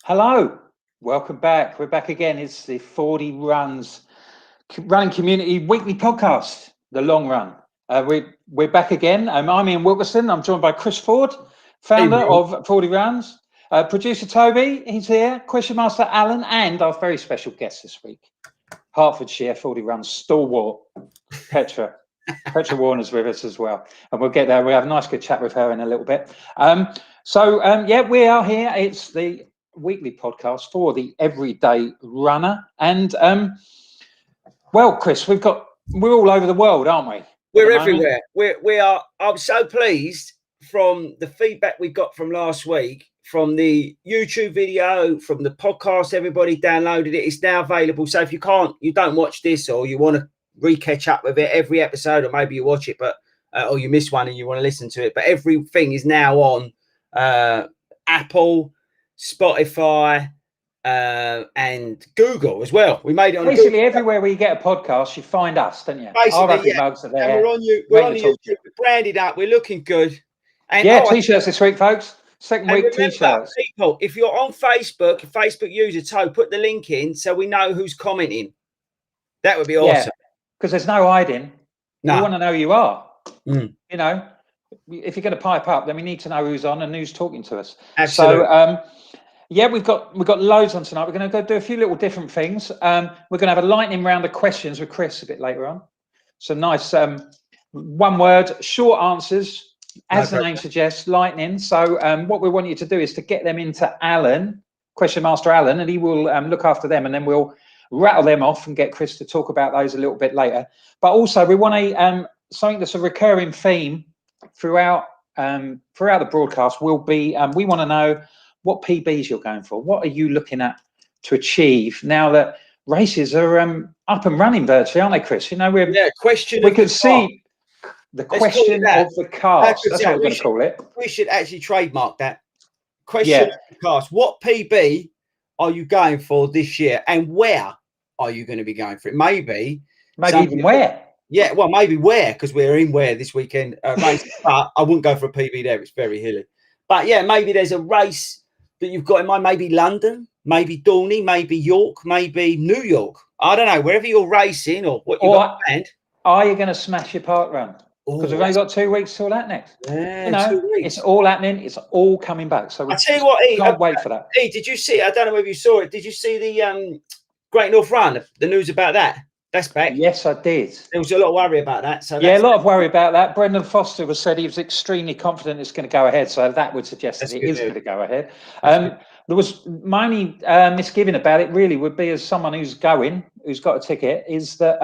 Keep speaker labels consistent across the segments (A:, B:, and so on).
A: Hello, welcome back. We're back again. It's the FORDY Running Community Weekly Podcast, the long run. We're back again. I'm Ian Wilkerson. I'm joined by Chris Ford, founder of FORDY Runs. Producer Toby, he's here. Question Master Alan, and our very special guest this week, Hertfordshire FORDY Runs stalwart Petra. Petra Warner's with us as well, and we'll get there. We'll have a nice good chat with her in a little bit. Yeah, we are here. It's the weekly podcast for the everyday runner, and well, Chris, we're all over the world, aren't we?
B: We're everywhere. We are. I'm so pleased from the feedback we got from last week, from the YouTube video, from the podcast. Everybody downloaded it. It's now available. So if you don't watch this, or you want to re-catch up with it every episode, or maybe you watch it, but or you miss one and you want to listen to it, but everything is now on Apple, Spotify, and Google as well. We made it on
A: basically
B: Google.
A: Everywhere where you get a podcast, you find us, don't you?
B: Basically,
A: yeah. Mugs are there.
B: And we're on YouTube. We're branded up. We're looking good. And
A: t-shirts this week, folks. Second week t-shirts.
B: People, if you're on Facebook, Facebook user, put the link in so we know who's commenting. That would be awesome.
A: Because there's no hiding.
B: No.
A: We want to know who you are.
B: Mm.
A: You know, if you're going to pipe up, then we need to know who's on and who's talking to us.
B: Absolutely.
A: So, yeah, we've got loads on tonight. We're going to go do a few little different things. We're going to have a lightning round of questions with Chris a bit later on. So nice, one word, short answers, as the name suggests, lightning. So what we want you to do is to get them into Alan, Question Master Alan, and he will look after them, and then we'll rattle them off and get Chris to talk about those a little bit later. But also we want something that's a recurring theme throughout the broadcast will be, we want to know what PBs you're going for. What are you looking at to achieve now that races are up and running virtually, aren't they, Chris? You know, we can see the question of the cast. That's what we're going to call it.
B: We should actually trademark that. Question of the cast. What PB are you going for this year, and where are you going to be going for it? Maybe
A: even where.
B: Yeah, well, maybe where, because we're in Ware this weekend race. But I wouldn't go for a PB there. It's very hilly. But yeah, maybe there's a race that you've got in mind. Maybe London, maybe Dorney, maybe York, maybe New York. I don't know, wherever you're racing or what you've got planned.
A: Are you going to smash your park run? Because we've only got 2 weeks till that next.
B: Yeah,
A: you know,
B: 2 weeks.
A: It's all happening. It's all coming back. So
B: I tell you what,
A: can't wait for that.
B: Did you see? I don't know whether you saw it. Did you see the Great North Run? The news about that? That's back.
A: Yes, I did.
B: There was a lot of worry about that. So
A: yeah, a lot of worry about that. Brendan Foster said he was extremely confident it's going to go ahead. So that would suggest that it is going to go ahead. There was my only misgiving about it really would be, as someone who's got a ticket, is that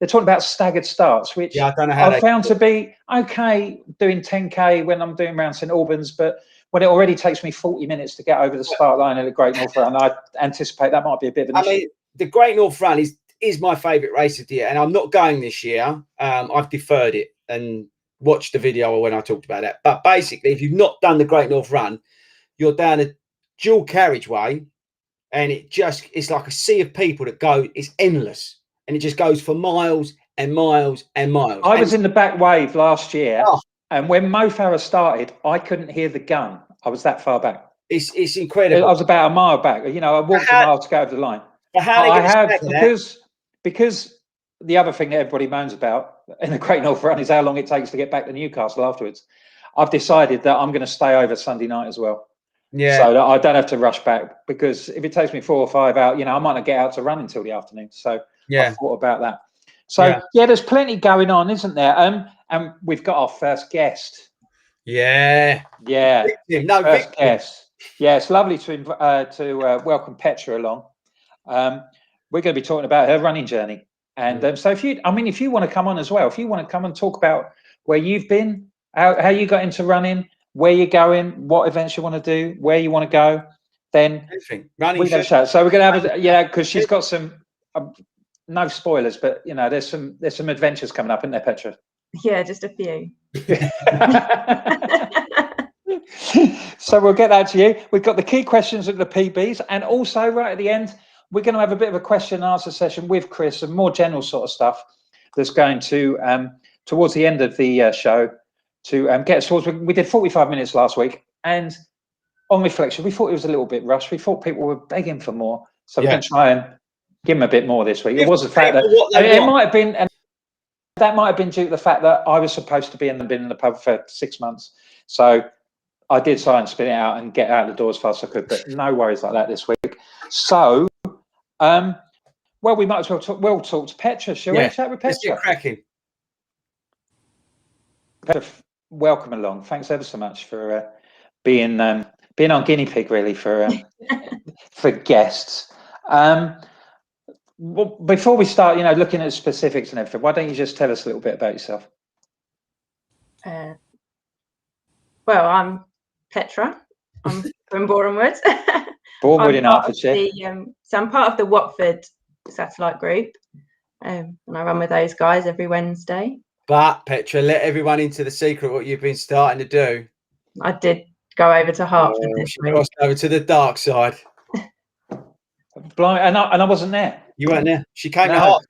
A: they're talking about staggered starts, which
B: I don't know how
A: I found to be okay doing 10K when I'm doing around St Albans, but when it already takes me 40 minutes to get over the start line at the Great North Run, I anticipate that might be a bit of an issue.
B: mean, the Great North Run is my favourite race of the year, and I'm not going this year. I've deferred it and watched the video when I talked about that. But basically, if you've not done the Great North Run, you're down a dual carriageway, and it's like a sea of people that go. It's endless, and it just goes for miles and miles and miles.
A: I was in the back wave last year, and when Mo Farah started, I couldn't hear the gun. I was that far back.
B: It's incredible.
A: I was about a mile back. You know, I walked a mile to go over the line. Because the other thing that everybody moans about in the Great North Run is how long it takes to get back to Newcastle afterwards. I've decided that I'm going to stay over Sunday night as well.
B: Yeah.
A: So that I don't have to rush back, because if it takes me 4 or 5 hours, you know, I might not get out to run until the afternoon. So I thought about that. So there's plenty going on, isn't there? And we've got our first guest.
B: Yeah.
A: First guest. Yeah, it's lovely to welcome Petra along. We're going to be talking about her running journey. And so if you want to come on as well, if you want to come and talk about where you've been, how you got into running, where you're going, what events you want to do, where you want to go, then
B: running.
A: We have a chat. So we're going to have because she's got some no spoilers, but there's some adventures coming up, isn't there, Petra?
C: Yeah, just a few.
A: So we'll get that to you. We've got the key questions at the PBs, and also right at the end, we're going to have a bit of a question and answer session with Chris and more general sort of stuff that's going to towards the end of the show to get us towards. We did 45 minutes last week, and on reflection, we thought it was a little bit rushed. We thought people were begging for more, so we're going to try and give them a bit more this week. It was the fact that it might have been, and that might have been due to the fact that I was supposed to be in the pub for 6 months, so I did try and spin it out and get out the door as fast as I could. But no worries like that this week. So, well, we might as well talk to Petra. Shall we chat with Petra?
B: Let's get cracking.
A: Petra, welcome along. Thanks ever so much for being on guinea pig, really, for guests. Well, before we start, looking at specifics and everything, why don't you just tell us a little bit about yourself?
C: Well, I'm Petra. I'm from Bournemouth.
A: Bournemouth in Hertfordshire.
C: So I'm part of the Watford satellite group, and I run with those guys every Wednesday.
B: But Petra, let everyone into the secret what you've been starting to do.
C: I did go over to Hertford this week.
B: Crossed over to the dark side.
A: Blind, and I wasn't there.
B: You weren't there. She came to Hertford.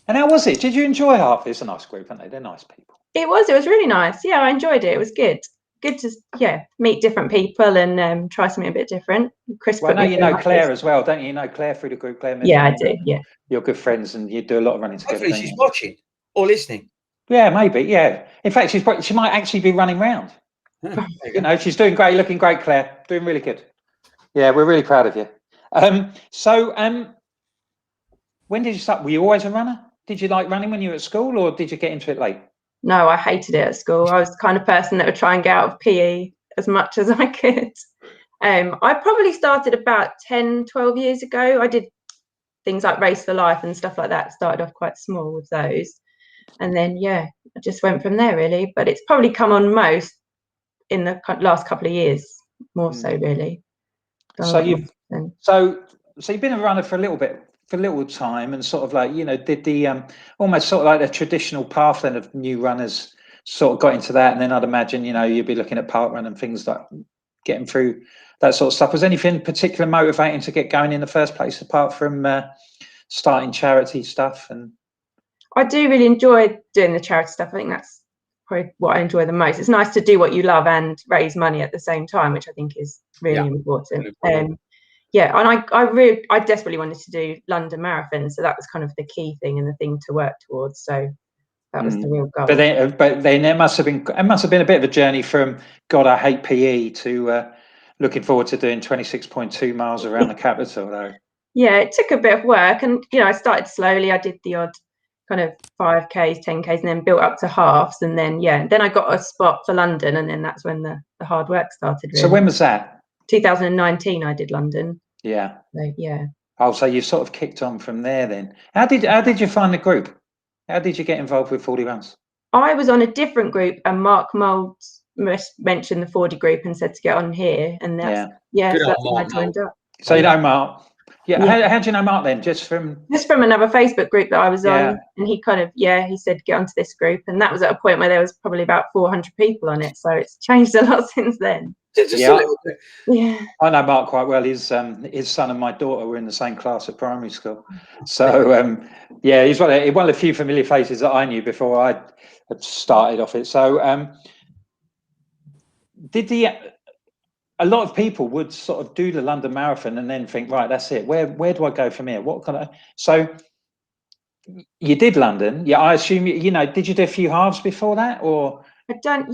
A: And how was it? Did you enjoy Hertford? It's a nice group, aren't they? They're nice people.
C: It was really nice. Yeah, I enjoyed it. It was good to meet different people and try something a bit different. Chris,
A: well, I know you know Claire as well, don't you? You know Claire through the group, Claire.
C: Yeah, I do. Yeah,
A: you're good friends, and you do a lot of running together.
B: Hopefully, she's watching or listening.
A: Yeah, maybe. Yeah, in fact, she might actually be running round. She's doing great, looking great, Claire. Doing really good. Yeah, we're really proud of you. So, when did you start? Were you always a runner? Did you like running when you were at school, or did you get into it late?
C: No, I hated it at school. I was the kind of person that would try and get out of PE as much as I could. I probably started about 10, 12 years ago. I did things like Race for Life and stuff like that. Started off quite small with those. And then, I just went from there, really. But it's probably come on most in the last couple of years, more so, really.
A: So you've been a runner for a little time, and sort of like did the almost sort of like the traditional path then of new runners sort of got into that, and then I'd imagine you'd be looking at parkrun and things like getting through that sort of stuff. Was anything particular motivating to get going in the first place apart from starting charity stuff? And
C: I do really enjoy doing the charity stuff. I think that's probably what I enjoy the most. It's nice to do what you love and raise money at the same time, which I think is really important. And I desperately wanted to do London Marathon, so that was kind of the key thing and the thing to work towards. So that was the real goal.
A: But then it must have been a bit of a journey from God, I hate PE to looking forward to doing 26.2 miles around the capital, though.
C: Yeah, it took a bit of work, and I started slowly. I did the odd kind of 5Ks, 10Ks, and then built up to halves, and then then I got a spot for London, and then that's when the hard work started. Really.
A: So when was that?
C: 2019, I did London.
A: Yeah.
C: So, yeah.
A: Oh, so you sort of kicked on from there then. How did you find the group? How did you get involved with 40 Runs?
C: I was on a different group, and Mark Moulds mentioned the FORDY group and said to get on here, and that's so that's when I joined up.
A: So you know Mark. Yeah. How do you know Mark then? Just from
C: another Facebook group that I was on, and he kind of he said get onto this group, and that was at a point where there was probably about 400 people on it, so it's changed a lot since then.
B: Just a little bit.
C: Yeah,
A: I know Mark quite well. His son and my daughter were in the same class at primary school, so he's one of the few familiar faces that I knew before I had started off it. So a lot of people would sort of do the London Marathon and then think, right, that's it. Where do I go from here? What kind of? So you did London, I assume. Did you do a few halves before that, or?
C: I'd done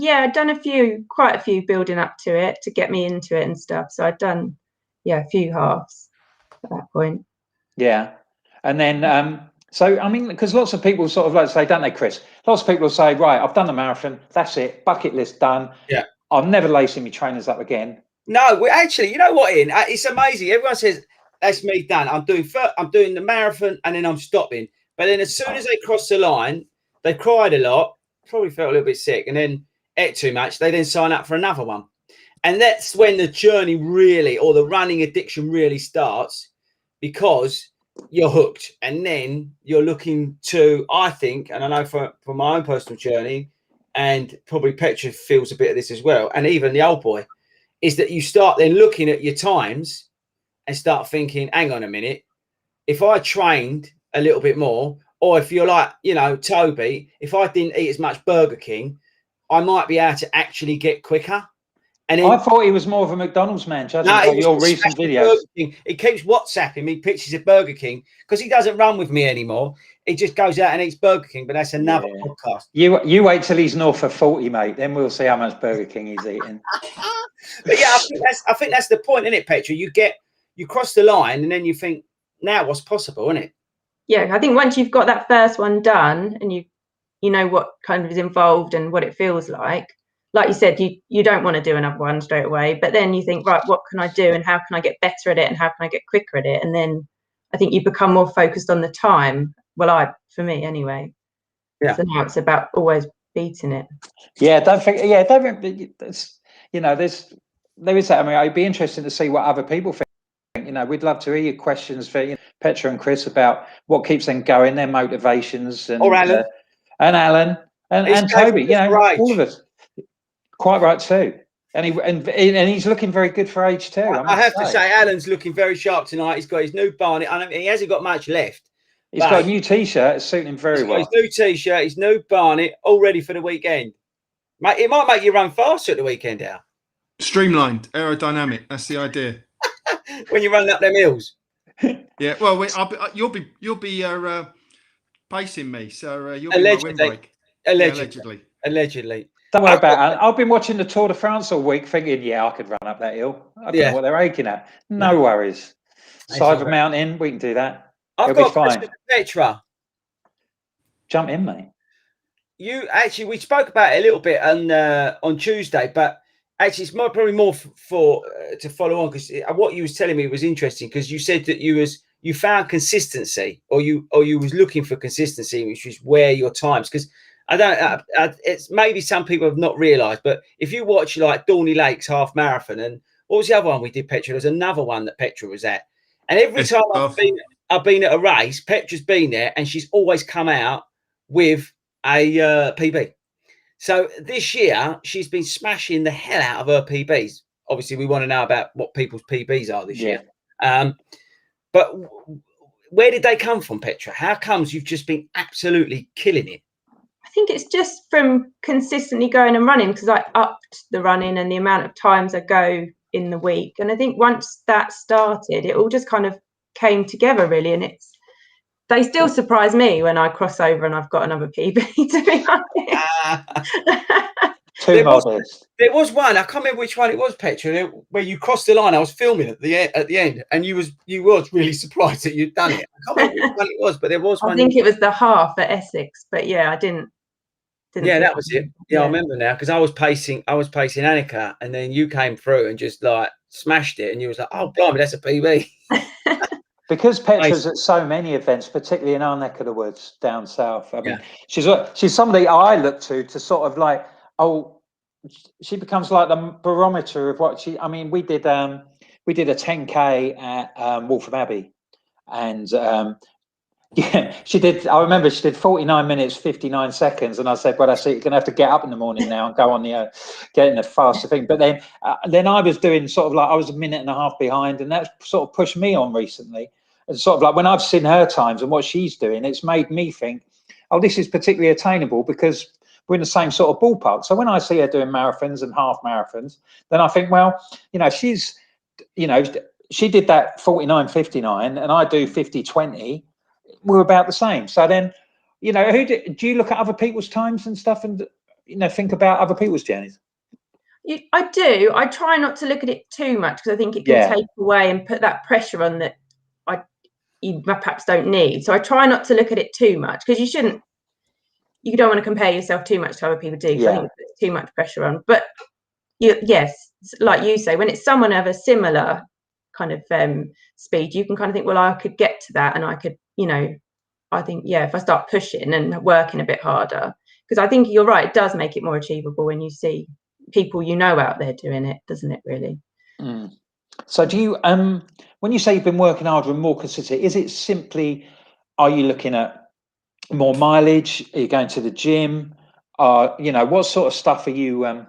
C: quite a few building up to it to get me into it and stuff. So I'd done a few halves at that point. Yeah,
A: and then so I mean, because lots of people sort of like say, don't they, Chris? Lots of people say, right, I've done the marathon, that's it, bucket list done.
B: Yeah,
A: I'm never lacing my trainers up again.
B: No, we actually, you know what, Ian? It's amazing. Everyone says that's me done. I'm doing the marathon and then I'm stopping. But then as soon as they cross the line, they cried a lot. probably felt a little bit sick, and then ate too much. They then sign up for another one. And that's when the journey really, or the running addiction really starts, because you're hooked. And then you're looking to, I think, and I know for my own personal journey, and probably Petra feels a bit of this as well, and even the old boy, is that you start then looking at your times and start thinking, hang on a minute, if I trained a little bit more, or if you're like, you know, Toby, if I didn't eat as much Burger King, I might be able to actually get quicker. And then,
A: I thought he was more of a McDonald's man, judging by your recent videos.
B: He keeps WhatsApping me pictures of Burger King because he doesn't run with me anymore. He just goes out and eats Burger King, but that's another podcast.
A: You wait till he's north of 40, mate. Then we'll see how much Burger King he's eating.
B: But yeah, I think that's the point, isn't it, Petra? You cross the line, and then you think, now what's possible, isn't it?
C: Yeah, I think once you've got that first one done, and you know what kind of is involved and what it feels like you said, you don't want to do another one straight away, but then you think, right, what can I do, and how can I get better at it, and how can I get quicker at it? And then I think you become more focused on the time. Well, for me anyway.
B: Yeah.
C: So now it's about always beating it.
A: Yeah, don't think. Yeah, don't. You know, there is that. I mean, it'd be interesting to see what other people think. You know, we'd love to hear your questions for Petra and Chris about what keeps them going, their motivations, and
B: Alan,
A: and Toby. You know, all of us. Quite right too, and he's looking very good for age too.
B: I have to say, Alan's looking very sharp tonight. He's got his new barnet. I mean, he hasn't got much left.
A: He's got a new T-shirt. It's suiting him very well.
B: His new T-shirt, his new barnet, all ready for the weekend. Mate, it might make you run faster at the weekend, Al.
D: Streamlined, aerodynamic. That's the idea.
B: When you're running up them hills.
D: Yeah. Well, you'll be pacing me, so you'll be my windbreak.
B: Allegedly.
A: Don't worry about it. I've been watching the Tour de France all week, thinking, I could run up that hill. I don't know what they're aching at. No worries. Side of a mountain, we can do that.
B: I've got a question for Petra.
A: Jump in, mate.
B: We spoke about it a little bit on Tuesday, but actually it's probably more for to follow on, because what you was telling me was interesting, because you said that you found consistency, or you was looking for consistency, which is where your times, because it's maybe some people have not realised, but if you watch like Dorney Lakes half marathon, and what was the other one we did, Petra? There was another one that Petra was at, and every time I've been at a race, Petra's been there, and she's always come out with a PB. So this year she's been smashing the hell out of her PBs. Obviously, we want to know about what people's PBs are this year. But where did they come from, Petra? How comes you've just been absolutely killing it?
C: I think it's just from consistently going and running, because I upped the running and the amount of times I go in the week. And I think once that started, it all just kind of came together, really. And they still surprise me when I cross over and I've got another PB, to be honest.
A: Too modest.
B: There was one, I can't remember which one it was, Petra, where you crossed the line. I was filming at the end, and you was really surprised that you'd done it. I can't remember which one it was, but there was one.
C: I think it was the half at Essex, but yeah, I didn't.
B: Yeah, that was it. Yeah, I remember now, because I was pacing Annika, and then you came through and just like smashed it, and you was like, "Oh, blimey, that's a PB."
A: Because Petra's at so many events, particularly in our neck of the woods down south. I mean, she's somebody I look to sort of like, she becomes like the barometer of what she. I mean, we did a 10K at Waltham Abbey, and she did. I remember she did 49 minutes 59 seconds, and I said, "Well, that's it. You're gonna have to get up in the morning now and go on the getting the faster thing." But then I was doing sort of like, I was a minute and a half behind, and that sort of pushed me on recently. And sort of like when I've seen her times and what she's doing, it's made me think, "Oh, this is particularly attainable," because we're in the same sort of ballpark. So when I see her doing marathons and half marathons, then I think, well, she's, she did that 49:59, and I do 50:20. We're about the same. So then, do you look at other people's times and stuff, and think about other people's journeys?
C: I do. I try not to look at it too much, because I think it can take away and put that pressure on that you perhaps don't need. So I try not to look at it too much, because you don't want to compare yourself too much to other people do. I think it puts too much pressure on. But yes, like you say, when it's someone of a similar kind of speed, you can kind of think, well, I could get to that, and I could, I think, if I start pushing and working a bit harder, I think you're right, it does make it more achievable when you see people out there doing it, doesn't it, really?
A: So do you when you say you've been working harder and more consistent, is it simply, are you looking at more mileage? Are you going to the gym? What sort of stuff are you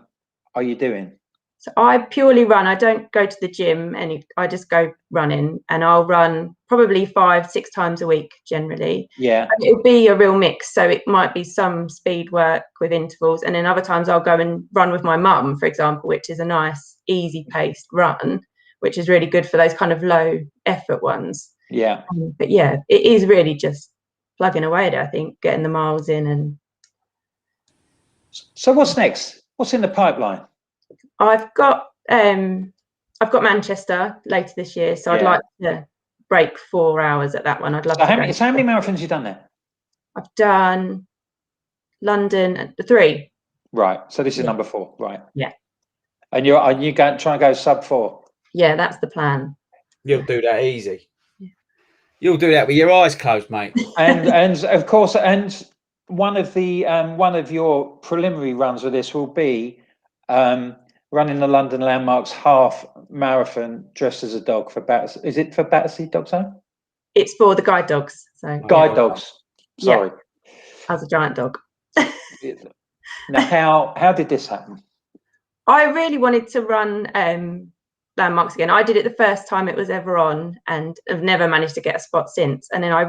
A: doing?
C: So I purely run. I don't go to the gym I just go running, and I'll run probably 5-6 times a week generally.
A: Yeah.
C: And it'll be a real mix. So it might be some speed work with intervals, and then other times I'll go and run with my mum, for example, which is a nice, easy paced run, which is really good for those kind of low effort ones.
A: Yeah.
C: But yeah, it is really just plugging away at it, I think, getting the miles in. And
A: so what's next? What's in the pipeline?
C: I've got Manchester later this year, so I'd like to break 4 hours at that one. I'd love to. How many
A: marathons have you done there?
C: I've done London 3.
A: Right. So this is number 4, right?
C: Yeah.
A: And you're going try and go sub 4?
C: Yeah, that's the plan.
B: You'll do that easy. Yeah. You'll do that with your eyes closed, mate.
A: And of course, and one of your preliminary runs with this will be running the London Landmarks half marathon dressed as a dog for Battersea. Is it for Battersea Dogs Home?
C: It's for the guide dogs. So
A: guide dogs. Sorry.
C: Yeah. As a giant dog.
A: Now, how did this happen?
C: I really wanted to run Landmarks again. I did it the first time it was ever on, and I've never managed to get a spot since. And then I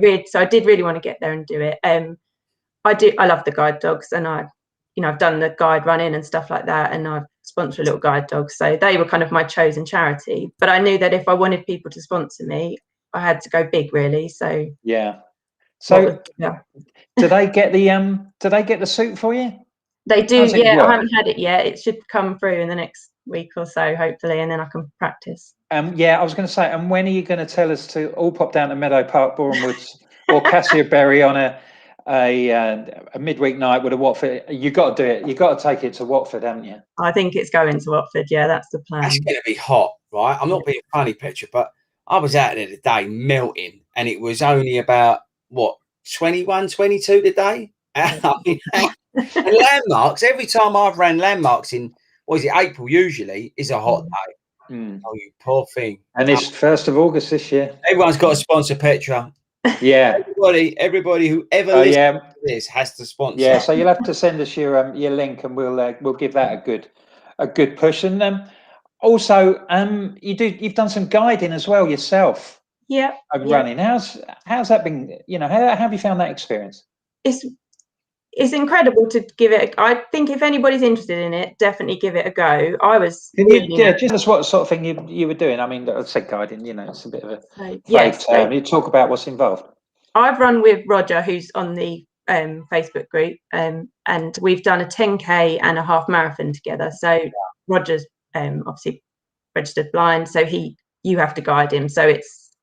C: did really want to get there and do it. I love the guide dogs, and I've done the guide running and stuff like that, and I've sponsored a little guide dog, so they were kind of my chosen charity. But I knew that if I wanted people to sponsor me, I had to go big, really. So
A: yeah. So do they get the suit for you?
C: They do. Yeah, I haven't had it yet. It should come through in the next week or so, hopefully, and then I can practice.
A: Yeah, I was going to say, and when are you going to tell us to all pop down to Meadow Park, Boreham Woods, or Castleberry on a midweek night with a Watford? You got to do it. You got to take it to Watford, haven't you?
C: I think it's going to Watford. Yeah, that's the plan.
B: That's going to be hot, right? I'm not being funny, Petra, but I was out there today melting, and it was only about 21, 22 today. And Landmarks, every time I've ran Landmarks in April usually, is a hot day. Oh, you poor thing.
A: And it's 1st of August this year.
B: Everyone's got to sponsor Petra.
A: Yeah.
B: Everybody who ever listens to this has to sponsor.
A: Yeah, so you'll have to send us your link, and we'll give that a good push. And also you've done some guiding as well yourself.
C: Yeah.
A: Running. How's that been? How have you found that experience?
C: It's incredible to give it. I think if anybody's interested in it, definitely give it a go. I was.
A: Just what sort of thing you were doing. I mean, I said guiding. It's a bit of a vague term. You talk about what's involved.
C: I've run with Roger, who's on the Facebook group, and we've done a 10K and a half marathon together. So Roger's obviously registered blind, so you have to guide him. So it's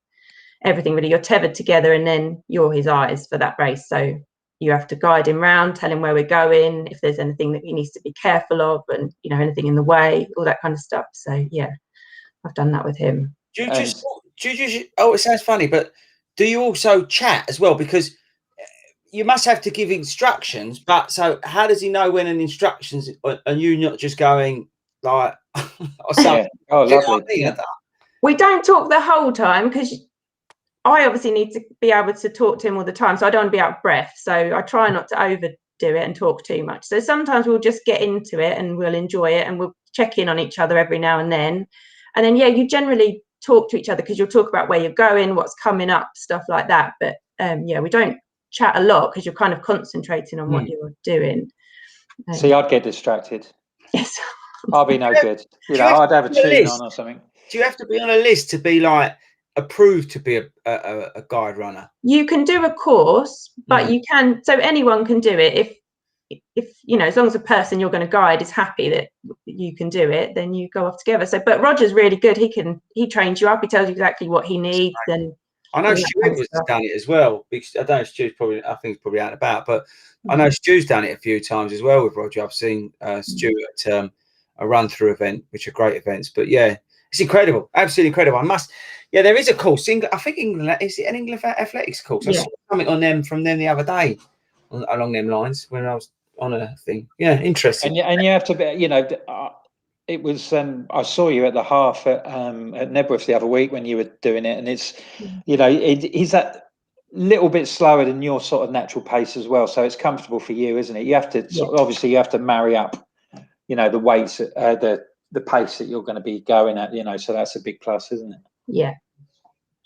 C: everything really. You're tethered together, and then you're his eyes for that race. So you have to guide him round, tell him where we're going, if there's anything that he needs to be careful of, and anything in the way, all that kind of stuff. So yeah, I've done that with him.
B: Do you just it sounds funny, but do you also chat as well? Because you must have to give instructions, but so how does he know when an instructions and you not just going like or something?
A: Oh, lovely.
C: We don't talk the whole time because I obviously need to be able to talk to him all the time, so I don't want to be out of breath. So I try not to overdo it and talk too much. So sometimes we'll just get into it and we'll enjoy it, and we'll check in on each other every now and then. And then you generally talk to each other because you'll talk about where you're going, what's coming up, stuff like that. But we don't chat a lot because you're kind of concentrating on what you're doing.
A: See, I'd get distracted.
C: Yes.
A: I'll be no good. I'd have a tune on or something.
B: Do you have to be on a list to be like approved to be a guide runner?
C: You can do a course, but you can, so anyone can do it. If as long as the person you're going to guide is happy that you can do it, then you go off together. So but Roger's really good. He trains you up, he tells you exactly what he needs. And
B: I know Stuart has done it as well, because I don't know, Stu's probably, I think he's probably out and about, but I know Stu's done it a few times as well with Roger. I've seen Stu at a run through event, which are great events. But yeah, it's incredible, absolutely incredible. There is a course. I think England, is it an England athletics course? I saw something on them from them the other day along them lines when I was on a thing. Yeah, interesting.
A: And you have to be, you know, it was I saw you at the half at Nebworth the other week when you were doing it, and it's, you know, he's that little bit slower than your sort of natural pace as well, so it's comfortable for you, isn't it? You have to obviously you have to marry up, you know, the weights, the pace that you're going to be going at, you know, so that's a big plus, isn't it?
C: Yeah,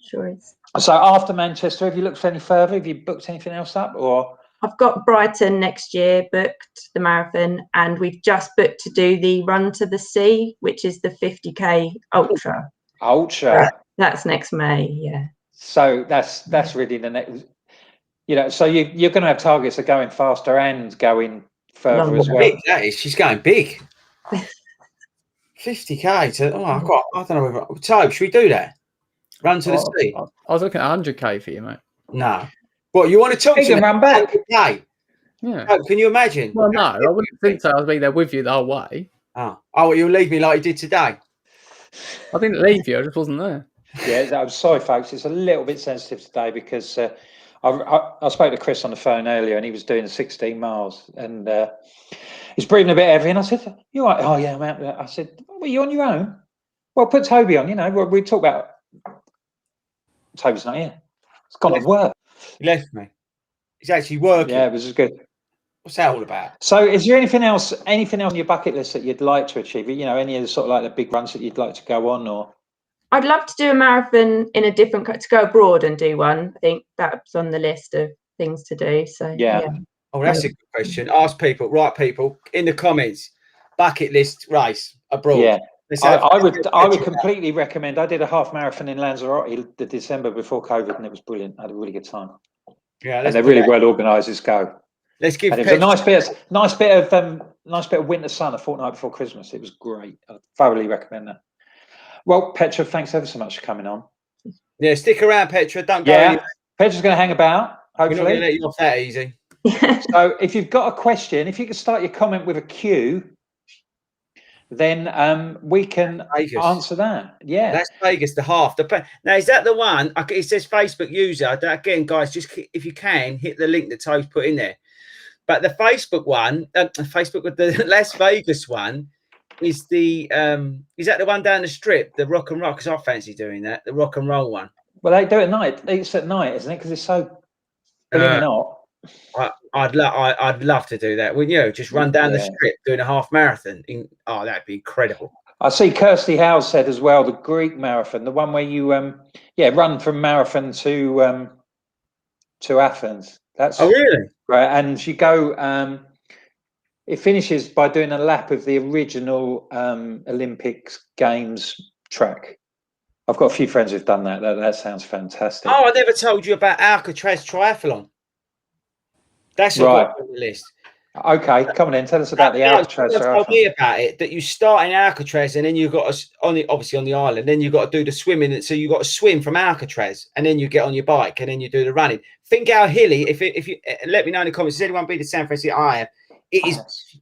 C: sure is.
A: So after Manchester, have you looked for any further? Have you booked anything else up, or?
C: I've got Brighton next year booked, the marathon, and we've just booked to do the Run to the Sea, which is the 50k ultra. That's next May, yeah.
A: So that's really the next, you know, so you're going to have targets of going faster and going further as well.
B: Big, that is. She's going big. 50k to, I don't know whether, Tobe, should we do that? Run to the sea.
E: I was looking at 100k for you, mate.
B: No. What, you want to talk to me?
A: Run back?
B: 100k?
E: Yeah.
B: Oh, can you imagine?
E: Well, no, I wouldn't think so. I'd be there with you the whole way.
B: Oh, well, you'll leave me like you did today.
E: I didn't leave you. I just wasn't there.
A: Yeah, I'm sorry, folks. It's a little bit sensitive today because I spoke to Chris on the phone earlier, and he was doing 16 miles, and he's breathing a bit heavy. And I said, "You all right?" "Oh yeah, I'm out there." I said, "Well, you on your own?" "Well, put Toby on. You know, we talk about Toby's not here. It's gone to work."
B: He left me. He's actually working.
A: Yeah, it was good.
B: What's that all about?
A: So, is there anything else on your bucket list that you'd like to achieve? You know, any of the sort of like the big runs that you'd like to go on, or?
C: I'd love to do a marathon in a different, to go abroad and do one. I think that's on the list of things to do. So yeah.
B: Oh, that's a good question. Ask people, right? People in the comments, bucket list race abroad.
A: Yeah, I would completely recommend. I did a half marathon in Lanzarote the December before COVID, and it was brilliant. I had a really good time.
B: Yeah,
A: and they're really well organised. This go.
B: Let's give.
A: And it was a nice bit of winter sun a fortnight before Christmas. It was great. I thoroughly recommend that. Well, Petra, thanks ever so much for coming on.
B: Yeah, stick around, Petra. Don't go.
A: Yeah, Petra's going to hang about. Hopefully,
B: we're not going to let you off that easy.
A: So, if you've got a question, if you could start your comment with a Q, then we can answer that. Yeah,
B: that's Vegas, the half. Now, is that the one? It says Facebook user. Again, guys, just if you can hit the link that Toby's put in there. But the Facebook one, the Las Vegas one, is the is that the one down the strip, the rock and roll? Because I fancy doing that, the rock and roll one.
A: Well, they do it at night. It's at night, isn't it? Because it's so hot.
B: I'd love to do that. Wouldn't you? Just run down the strip doing a half marathon. That'd be incredible. I see Kirsty Howes said as well, the Greek marathon, the one where you run from Marathon to Athens. That's really right. And you go. It finishes by doing a lap of the original Olympics Games track. I've got a few friends who've done that. That sounds fantastic. Oh, I never told you about Alcatraz Triathlon. That's right on the list. Okay, come on then. Tell us about the Alcatraz Triathlon. Told me about it. That you start in Alcatraz, and then you've got to obviously on the island. Then you've got to do the swimming. So you've got to swim from Alcatraz, and then you get on your bike, and then you do the running. Think how hilly. If you let me know in the comments, has anyone been to San Francisco? I have. It is,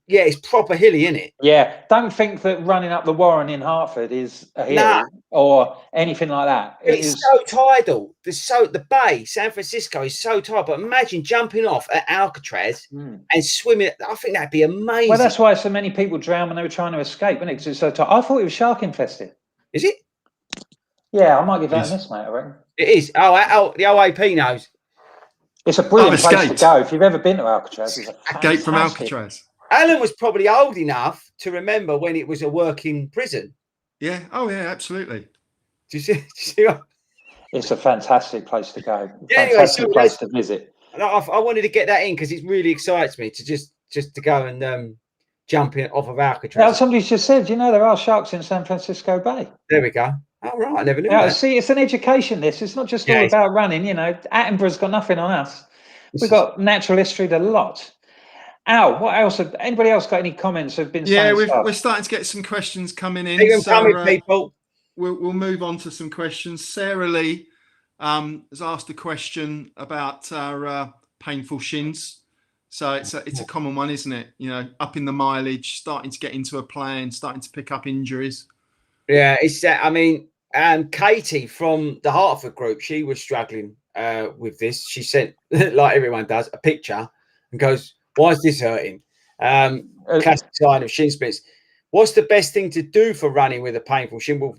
B: it's proper hilly, isn't it? Yeah, don't think that running up the Warren in Hartford is a hill or anything like that. It's so tidal. The bay, San Francisco, is so tidal. But imagine jumping off at Alcatraz and swimming. I think that'd be amazing. Well, that's why so many people drowned when they were trying to escape, wasn't it? Because it's so tight. I thought it was shark infested. Is it? Yeah, I might give that a miss, mate. I reckon it is. Oh, the OAP knows. It's a brilliant place to go. If you've ever been to Alcatraz, it's escape from Alcatraz. Alan was probably old enough to remember when it was a working prison. Yeah. Oh, yeah, absolutely. Do you see what? It's a fantastic place to go. Yeah, fantastic place to visit. I wanted to get that in because it really excites me to just to go and jump in off of Alcatraz. Now, somebody just said, there are sharks in San Francisco Bay. There we go. Oh, right. I never knew that. See, it's an education, this. It's not just all about running. Attenborough's got nothing on us. We've got natural history a lot. Al, what else? Anybody else got any comments? Have been we're starting to get some questions coming in. People. We'll move on to some questions. Sarah Lee has asked a question about our painful shins. So it's a common one, isn't it? Upping the mileage, starting to get into a plan, starting to pick up injuries. Yeah, it's Katie from the Hartford group, she was struggling with this. She sent, like everyone does, a picture and goes, "Why is this hurting?" Classic sign of shin splints. What's the best thing to do for running with a painful shin? Well,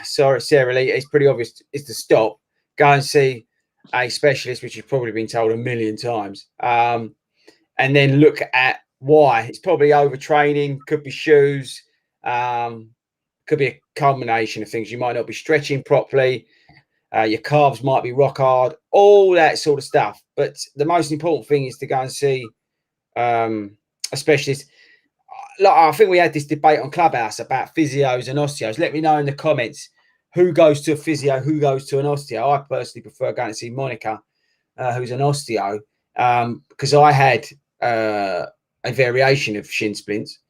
B: sorry, Sarah Lee, it's pretty obvious. Is to stop, go and see a specialist, which you've probably been told a million times, and then look at why. It's probably overtraining, could be shoes, could be a combination of things. You might not be stretching properly. Your calves might be rock hard, all that sort of stuff. But the most important thing is to go and see a specialist. Like, I think we had this debate on Clubhouse about physios and osteos. Let me know in the comments who goes to a physio, who goes to an osteo. I personally prefer going to see Monica, who's an osteo, because I had a variation of shin splints,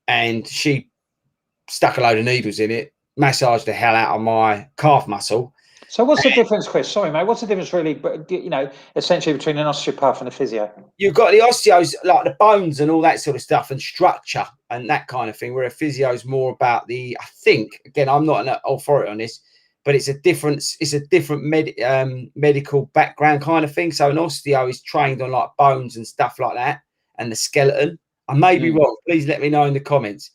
B: and she stuck a load of needles in it, massaged the hell out of my calf muscle.
A: So what's the difference, Chris? Sorry, mate. What's the difference really, essentially between an osteopath and a physio? You've
B: got the osteos, like the bones and all that sort of stuff, and structure and that kind of thing, where a physio is more about I think, again, I'm not an authority on this, but it's a different medical background kind of thing. So an osteo is trained on like bones and stuff like that, and the skeleton. I may be wrong. Please let me know in the comments.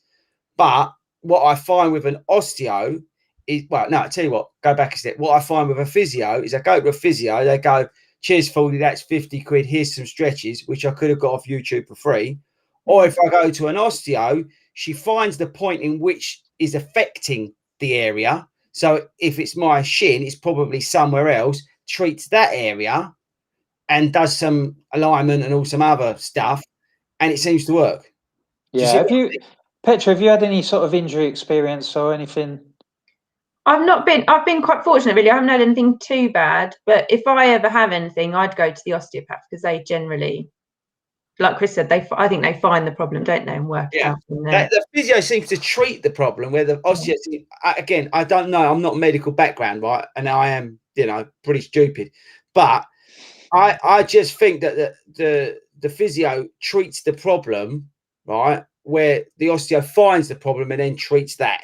B: But what I find with an osteo is, well, no, I tell you what, go back a step. What I find with a physio is I go to a physio, they go, cheers, FORDY, that's 50 quid. Here's some stretches, which I could have got off YouTube for free. Or if I go to an osteo, she finds the point in which is affecting the area. So if it's my shin, it's probably somewhere else, treats that area and does some alignment and all some other stuff. And it seems to work.
A: Yeah. Petra, have you had any sort of injury experience or anything?
C: I've been quite fortunate, really. I haven't had anything too bad, but if I ever have anything, I'd go to the osteopath, because they generally, like Chris said, I think they find the problem, don't they, and work it out from there.
B: The physio seems to treat the problem, where the osteo, again, I don't know, I'm not medical background, right? And I am, pretty stupid, but I just think that the physio treats the problem, right, where the osteo finds the problem and then treats that.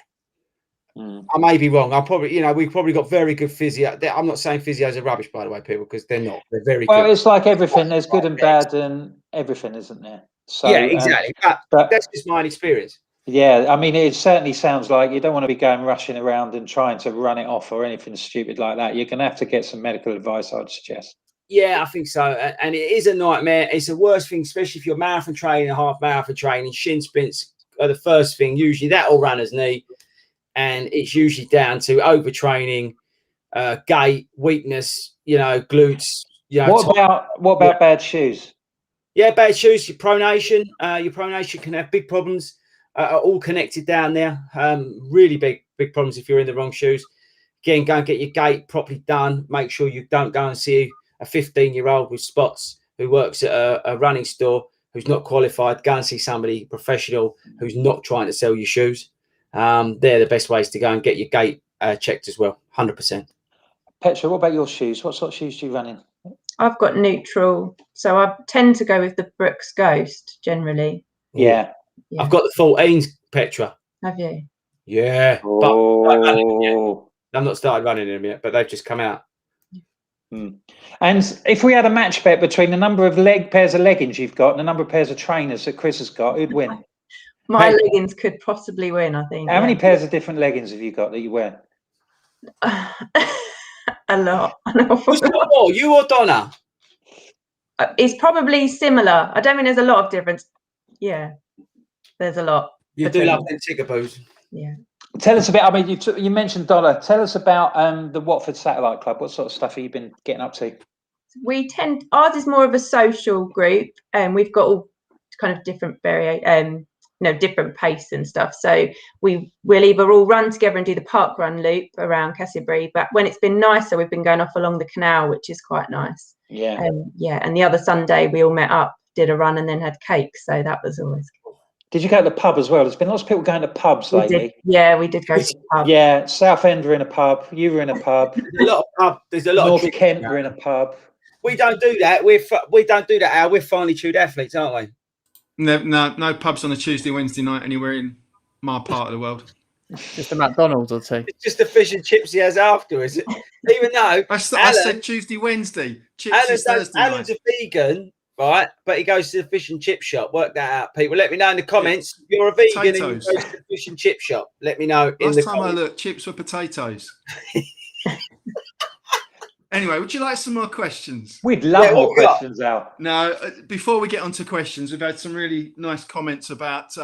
B: I may be wrong. We've probably got very good physio. I'm not saying physios are rubbish, by the way, people, because they're not. They're very good.
A: Well, it's like everything. There's good and bad and everything, isn't there? So,
B: yeah, exactly. But that's just my experience.
A: Yeah, I mean, it certainly sounds like you don't want to be going rushing around and trying to run it off or anything stupid like that. You're going to have to get some medical advice, I'd suggest.
B: Yeah, I think so. And it is a nightmare. It's the worst thing, especially if you're marathon training, half marathon training. Shin splints are the first thing. Usually that will runner's knee. And it's usually down to overtraining, gait, weakness, glutes.
A: What about bad shoes?
B: Yeah, bad shoes. Your pronation can have big problems. Are all connected down there. Really big problems if you're in the wrong shoes. Again, go and get your gait properly done. Make sure you don't go and see a 15-year-old with spots who works at a running store who's not qualified. Go and see somebody professional who's not trying to sell you shoes. They're the best ways to go and get your gait checked as well. 100%.
A: Petra, what about your shoes? What sort of shoes do you run in?
C: I've got neutral, so I tend to go with the Brooks Ghost generally.
A: Yeah.
B: I've got the 14s, Petra.
C: Have you?
B: Yeah.
A: Oh.
B: But I've not started running them yet, but they've just come out.
A: And if we had a match bet between the number of pairs of leggings you've got and the number of pairs of trainers that Chris has got, who'd win?
C: My leggings could possibly win, I think.
A: How many pairs of different leggings have you got that you wear?
C: A lot.
B: Who's got more, you or Donna?
C: It's probably similar. I don't think there's a lot of difference. Yeah, there's a lot.
B: You do love them tigaboos.
C: Yeah.
A: Tell us about, I mean, you mentioned Donna. Tell us about the Watford Satellite Club. What sort of stuff have you been getting up to?
C: Ours is more of a social group, and we've got all kind of different different pace and stuff. So we'll either all run together and do the park run loop around Castlebury, but when it's been nicer, we've been going off along the canal, which is quite nice.
A: Yeah.
C: And the other Sunday we all met up, did a run, and then had cake. So that was always cool.
A: Did you go to the pub as well? There's been lots of people going to pubs lately.
C: We did go to the pub.
A: Yeah, Southend were in a pub. You were in a pub.
B: There's a lot
A: North
B: of
A: Kent were in a pub.
B: We don't do that. We don't do that, Al. We're finely tuned athletes, aren't we?
D: No pubs on a Tuesday, Wednesday night anywhere in my part of the world.
E: Just a McDonald's or two.
B: It's just the fish and chips he has after, is it? Even though
D: I said Tuesday, Wednesday. Chips is Thursday
B: Alan's
D: night.
B: a vegan right? But he goes to the fish and chip shop. Work that out, people. Let me know in the comments. If you're a vegan and you
D: Potatoes.
B: go to the fish and chip shop. Let me know in
D: Last
B: the
D: time
B: comments.
D: I looked, chips were potatoes. Anyway, would you like some more questions?
A: We'd love more
B: what we got?
A: questions, Al.
D: No, before we get on to questions, we've had some really nice comments about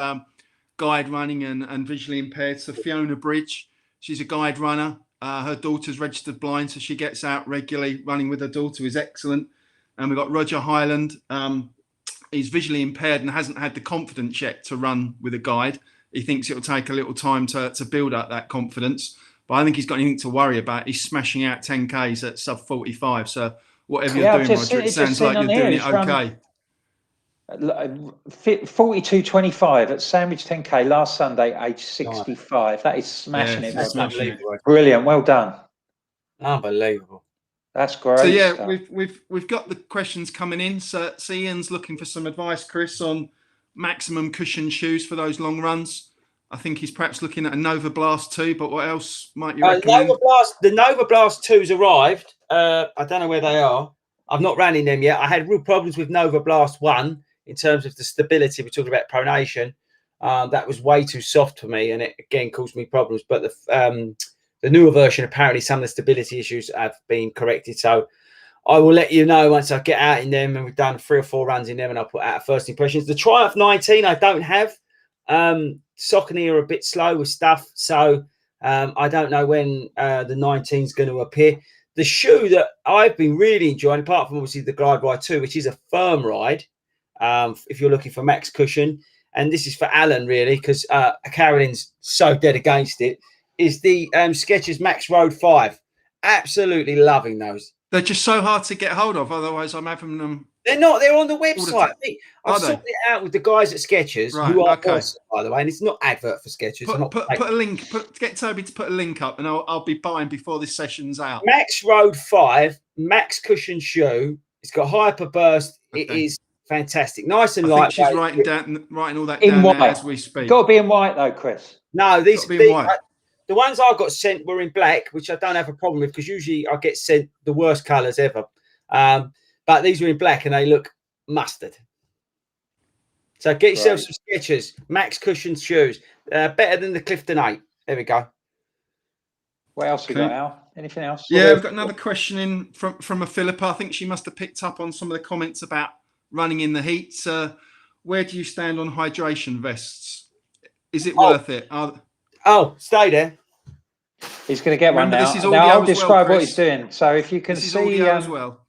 D: guide running and visually impaired. So Fiona Bridge, she's a guide runner. Her daughter's registered blind, so she gets out regularly running with her daughter, is excellent. And we've got Roger Highland. He's visually impaired and hasn't had the confidence yet to run with a guide. He thinks it'll take a little time to build up that confidence. But I don't think he's got anything to worry about. He's smashing out 10Ks at sub 45. So whatever you're doing, Roger, it sounds like you're doing it okay.
A: 42.25 at Sandwich 10K last Sunday, age 65. That is smashing it.
D: That's smashing it.
A: Brilliant. Well done.
B: Unbelievable.
A: That's great.
D: So yeah,
A: stuff.
D: we've got the questions coming in. So Ian's looking for some advice, Chris, on maximum cushion shoes for those long runs. I think he's perhaps looking at a Nova Blast 2, but what else might you recommend?
B: The Nova Blast 2's arrived. I don't know where they are. I've not ran in them yet. I had real problems with Nova Blast 1 in terms of the stability. We're talking about pronation. That was way too soft for me, and it again caused me problems. But the newer version, apparently some of the stability issues have been corrected. So I will let you know once I get out in them, and we've done 3 or 4 runs in them, and I'll put out first impressions. The Triumph 19 I don't have. Saucony are a bit slow with stuff, so I don't know when the 19 is going to appear. The shoe that I've been really enjoying, apart from obviously the Glide Ride 2, which is a firm ride, if you're looking for max cushion, and this is for Alan really, because Carolyn's so dead against it, is the Skechers Max Road 5. Absolutely loving those.
D: They're just so hard to get hold of. Otherwise, I'm having them.
B: They're not. They're on the website. I've
D: they?
B: sorted it out with the guys at Skechers,
D: Right,
B: who are
D: okay.
B: awesome, by the way, and it's not advert for Skechers.
D: Put a link. Get Toby to put a link up, and I'll be buying before this session's out.
B: Max Road 5, max cushion shoe. It's got hyper burst.
D: Okay.
B: It is fantastic. Nice and
D: I
B: light.
D: think she's writing all that
A: In
D: down
A: white.
D: now as we speak.
A: Got to be in white though, Chris.
B: No, these
D: Gotta be in white.
B: the ones I got sent were in black, which I don't have a problem with because usually I get sent the worst colours ever. But these were in black and they look mustard. So get yourself some Skechers, max cushion shoes. Better than the Clifton 8. There we go.
A: What else we got, Al? Anything else?
D: Yeah, we've got another question in from a Philippa. I think she must have picked up on some of the comments about running in the heat. Where do you stand on hydration vests? Is it worth it?
B: Stay there.
A: He's going to get one now.
D: This is
A: Now I'll
D: audio as
A: describe
D: well,
A: what he's doing. So if you can
D: This is
A: see,
D: audio as well.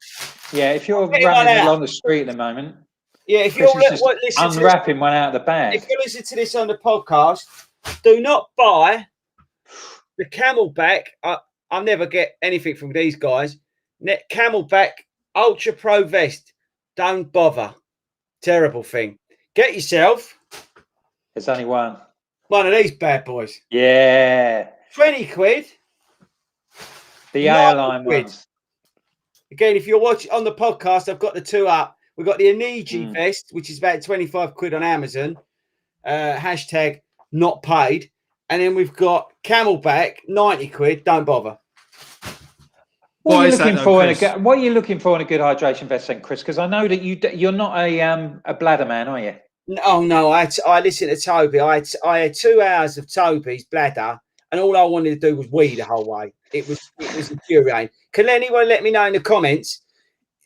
A: yeah, if you're
B: Get one
A: running
B: out.
A: along the street at the moment,
B: Yeah, if
A: Chris
B: you're
A: is just
B: listen to
A: unwrapping one out of the bag.
B: If you listen to this on the podcast, do not buy the Camelback. I'll never get anything from these guys. Camelback Ultra Pro Vest. Don't bother. Terrible thing. Get yourself
A: There's only one.
B: one of these bad boys.
A: Yeah,
B: 20 quid.
A: the
B: 90
A: airline
B: quid.
A: ones.
B: Again, if you're watching on the podcast, I've got the 2 up. We've got the Aniji vest, which is about 25 quid on Amazon. Hashtag not paid. And then we've got Camelback, 90 quid. Don't bother.
A: What are you looking for in a good hydration vest, then, Chris? Because I know that you're not a bladder man, are you?
B: No. I listened to Toby. I had 2 hours of Toby's bladder, and all I wanted to do was wee the whole way. It was infuriating. Can anyone let me know in the comments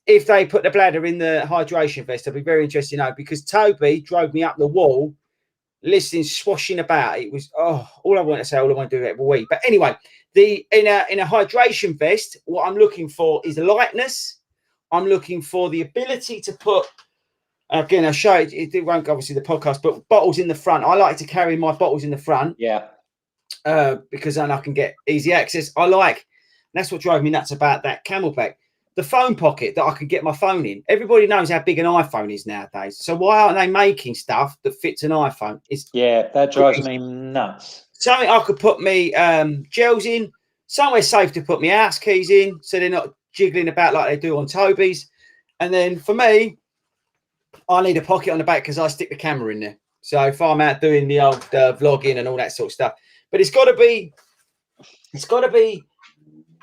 B: if they put the bladder in the hydration vest? I'd be very interested to know, because Toby drove me up the wall, listening, swashing about. It was all I want to say. All I want to do is wee. But anyway, in a hydration vest, what I'm looking for is lightness. I'm looking for the ability to put. Again, I'll show it. It won't go obviously the podcast, but bottles in the front. I like to carry my bottles in the front.
A: Yeah.
B: Because then I can get easy access. That's what drove me nuts about that Camelback. The phone pocket that I could get my phone in. Everybody knows how big an iPhone is nowadays. So why aren't they making stuff that fits an iPhone?
A: That drives me nuts.
B: Something I could put me gels in. Somewhere safe to put my house keys in, so they're not jiggling about like they do on Toby's. And then for me, I need a pocket on the back because I stick the camera in there. So if I'm out doing the old vlogging and all that sort of stuff, but it's got to be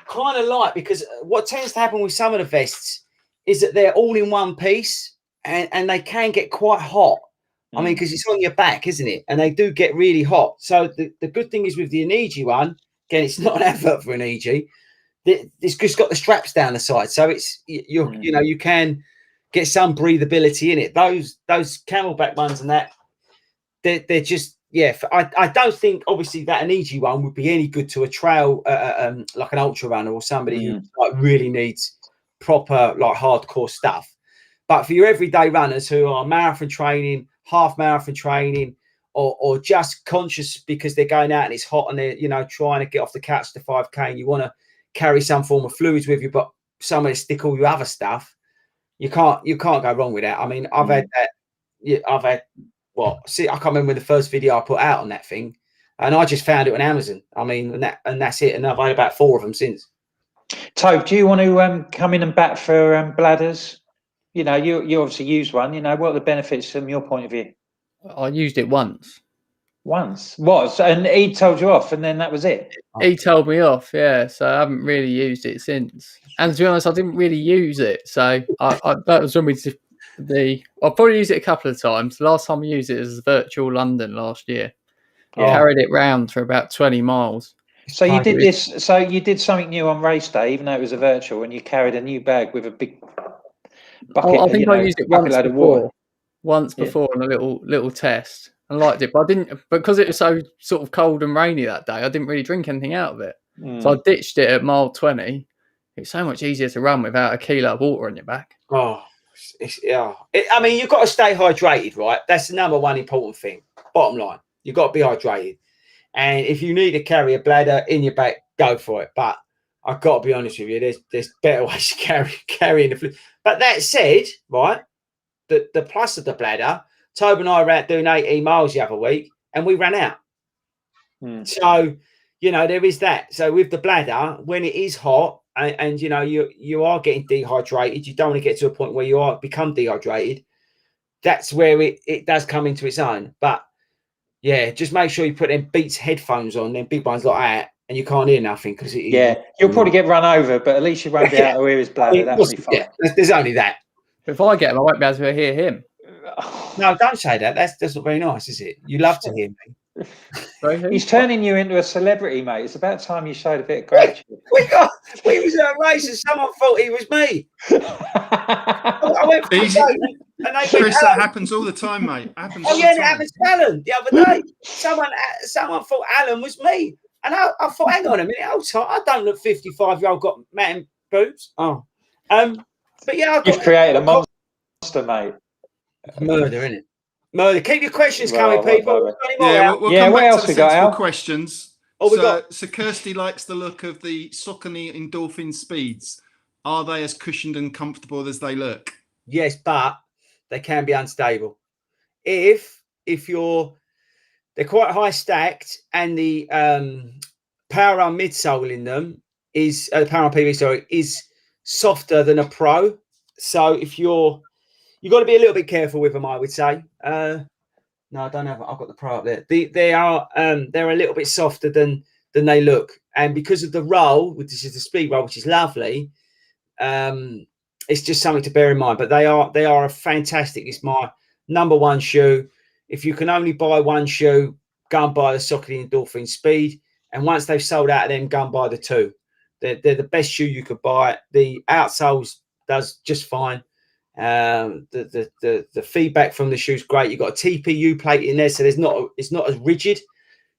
B: kind of light, because what tends to happen with some of the vests is that they're all in one piece, and they can get quite hot. I mean, because it's on your back, isn't it? And they do get really hot. So the good thing is with the Anigi one, again, it's not an advert for Anigi. It's just got the straps down the side, so it's you can get some breathability in it. Those Camelback ones and that, they're just I don't think obviously that Anigi one would be any good to a trail like an ultra runner or somebody who like really needs proper like hardcore stuff. But for your everyday runners who are marathon training, half marathon training, or just conscious because they're going out and it's hot and they're trying to get off the couch to 5K and you want to carry some form of fluids with you, but somewhere to stick all your other stuff, you can't go wrong with that. I mean, I've had that. Yeah, I've had see, I can't remember when the first video I put out on that thing, and I just found it on Amazon. I mean, and that's it. And I've had about 4 of them since.
A: Tobe, do you want to come in and bat for bladders? You obviously use one. What are the benefits from your point of view?
E: I used it once.
A: And he told you off, and then that was it.
E: He told me off, yeah. So I haven't really used it since. And to be honest, I didn't really use it. So that was when I'll probably use it a couple of times. The last time I used it was virtual London last year. I carried it round for about 20 miles.
A: So you did this. So you did something new on race day, even though it was a virtual, and you carried a new bag with a big bucket.
E: I think I used it once before on a little test. I liked it, but I didn't, because it was so sort of cold and rainy that day. I didn't really drink anything out of it, so I ditched it at mile 20. It's so much easier to run without a kilo of water on your back.
B: I mean, you've got to stay hydrated, right? That's the number one important thing. Bottom line, you've got to be hydrated. And if you need to carry a bladder in your back, go for it. But I've got to be honest with you, there's better ways to carrying the fluid. But that said, right, the plus of the bladder. Tobe and I were out doing 18 miles the other week and we ran out. So, there is that. So with the bladder, when it is hot and you are getting dehydrated, you don't want to get to a point where you become dehydrated. That's where it does come into its own. But yeah, just make sure you put them Beats headphones on, them big ones like that, and you can't hear nothing because
A: you'll probably get run over, but at least you won't be able to hear his bladder. That'll be fine.
B: Yeah, there's only that.
E: If I get him, I won't be able to hear him.
B: No, don't say that. That's not very nice, is it? You love to hear me.
A: He's turning you into a celebrity, mate. It's about time you showed a bit of gratitude.
B: We was at a race and someone thought he was me. I went for and they
D: Chris, that happens all the time, mate.
B: It happens to Alan the other day. Someone thought Alan was me. And I thought, hang on a minute, I don't look 55-year-old got man boobs. But yeah,
A: you've created a monster, mate.
B: Murder, isn't it? Murder. Keep your questions coming, people.
D: We'll come
A: what
D: back
A: else
D: to the
A: we got,
D: sensible
A: Al?
D: questions. So Kirsty likes the look of the Saucony Endorphin Speeds. Are they as cushioned and comfortable as they look?
B: Yes, but they can be unstable. They're quite high stacked, and the Power Run midsole in them is Power Run PB, is softer than a Pro. So if you've got to be a little bit careful with them, I would say. No, I don't have. I've got the Pro up there. They're a little bit softer than they look, and because of the roll, which is the speed roll, which is lovely, it's just something to bear in mind. But they are a fantastic. It's my number one shoe. If you can only buy one shoe, go and buy the Saucony Endorphin Speed. And once they've sold out of them, go and buy the 2. They're the best shoe you could buy. The outsoles does just fine. The feedback from the shoe's great. You've got a TPU plate in there, so it's not as rigid,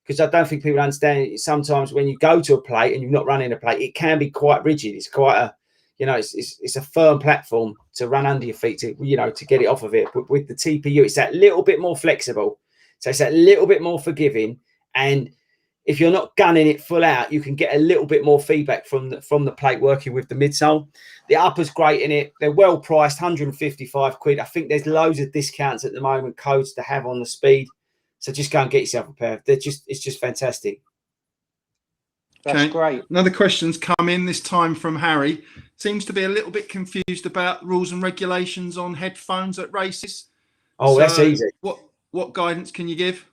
B: because I don't think people understand. Sometimes when you go to a plate and you're not running a plate, it can be quite rigid. It's quite a it's a firm platform to run under your feet to get it off of it. But with the TPU, it's that little bit more flexible, so it's that little bit more forgiving. And if you're not gunning it full out, you can get a little bit more feedback from the plate working with the midsole. The upper's great in it. They're well priced, 155 quid. I think there's loads of discounts at the moment, codes to have on the Speed. So just go and get yourself a pair. It's just fantastic.
A: That's great.
D: Another question's come in, this time from Harry. Seems to be a little bit confused about rules and regulations on headphones at races.
B: Oh, that's easy.
D: What guidance can you give?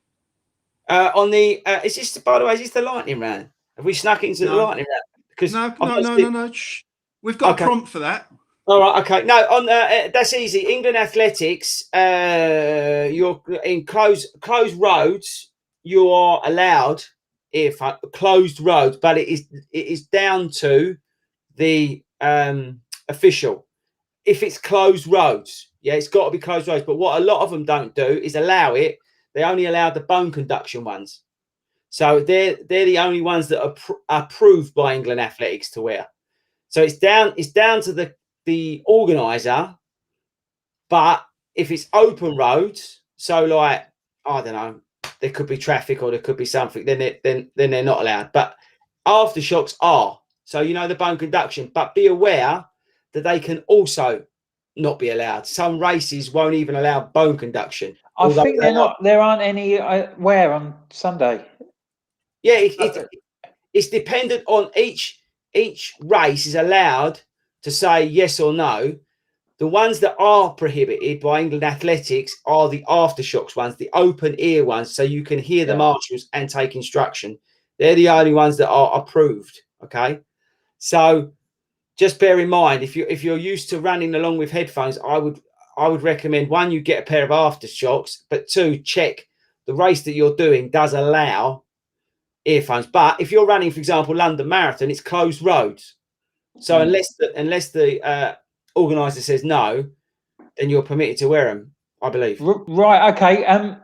B: On the is this, by the way, is this the lightning round? Have we snuck into the lightning round? Because
D: no. Shh. We've got a prompt for that.
B: All right, okay. No, on that's easy. England athletics, you're in closed roads. You are allowed if closed roads, but it is down to the official. If it's closed roads, yeah, it's got to be closed roads. But what a lot of them don't do is allow it. They only allow the bone conduction ones. So they're the only ones that are approved by England athletics to wear. So it's down to the organizer. But if it's open roads, so like I don't know, there could be traffic or there could be something, then they're not allowed. But aftershocks are. So you know the bone conduction, but be aware that they can also not be allowed. Some races won't even allow bone conduction.
A: I think they're not. There aren't any where on Sunday.
B: Yeah, it's dependent on each race is allowed to say yes or no. The ones that are prohibited by England athletics are the aftershocks ones, the open ear ones, so you can hear the marshals and take instruction. They're the only ones that are approved. Okay, so just bear in mind if you're used to running along with headphones, I would recommend, one, you get a pair of aftershocks, but two, check the race that you're doing does allow earphones. But if you're running, for example, London Marathon, it's closed roads. So unless the organizer says no, then you're permitted to wear them, I believe.
A: Right. Okay.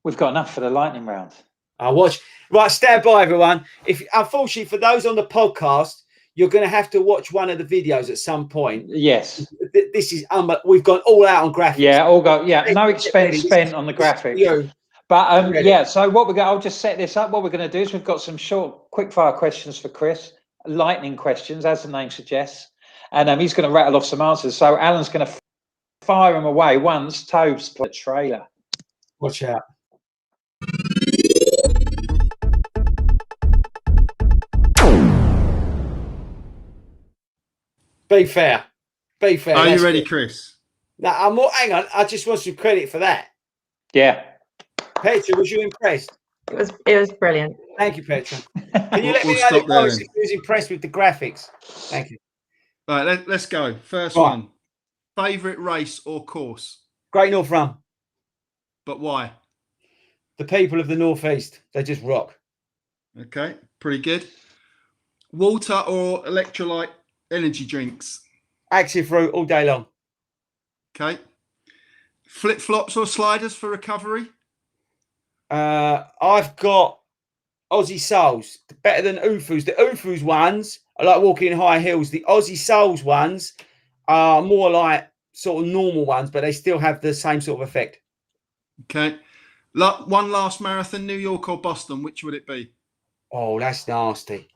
A: We've got enough for the lightning round.
B: I'll watch. Right. Stand by, everyone. If unfortunately for those on the podcast, you're going to have to watch one of the videos at some point.
A: Yes.
B: This is we've gone all out on graphics.
A: Yeah. All got. Yeah. No expense spent on the graphics. But yeah. So what we're going, I'll just set this up. What we're going to do is we've got some short, quick-fire questions for Chris. Lightning questions, as the name suggests, and he's going to rattle off some answers. So Alan's going to fire them away once Tobes plays the trailer.
B: Watch out. Be fair. Be fair.
D: Are you ready, Chris?
B: No, I'm more. Hang on. I just want some credit for that.
A: Yeah.
B: Petra, was you impressed?
C: It was brilliant.
B: Thank you, Petra. Can you let me know if you was impressed with the graphics? Thank you.
D: Right, let's go. First one. Favourite race or course?
B: Great North Run.
D: But why?
B: The people of the Northeast, they just rock.
D: Okay, pretty good. Water or electrolyte energy drinks?
B: Active Fruit all day long.
D: Okay. Flip-flops or sliders for recovery?
B: I've got Aussie Soles, better than Ufus. The Ufus ones, I like walking in high heels. The Aussie Soles ones are more like sort of normal ones, but they still have the same sort of effect.
D: Okay. One last marathon, New York or Boston, which would it be?
B: Oh, that's nasty.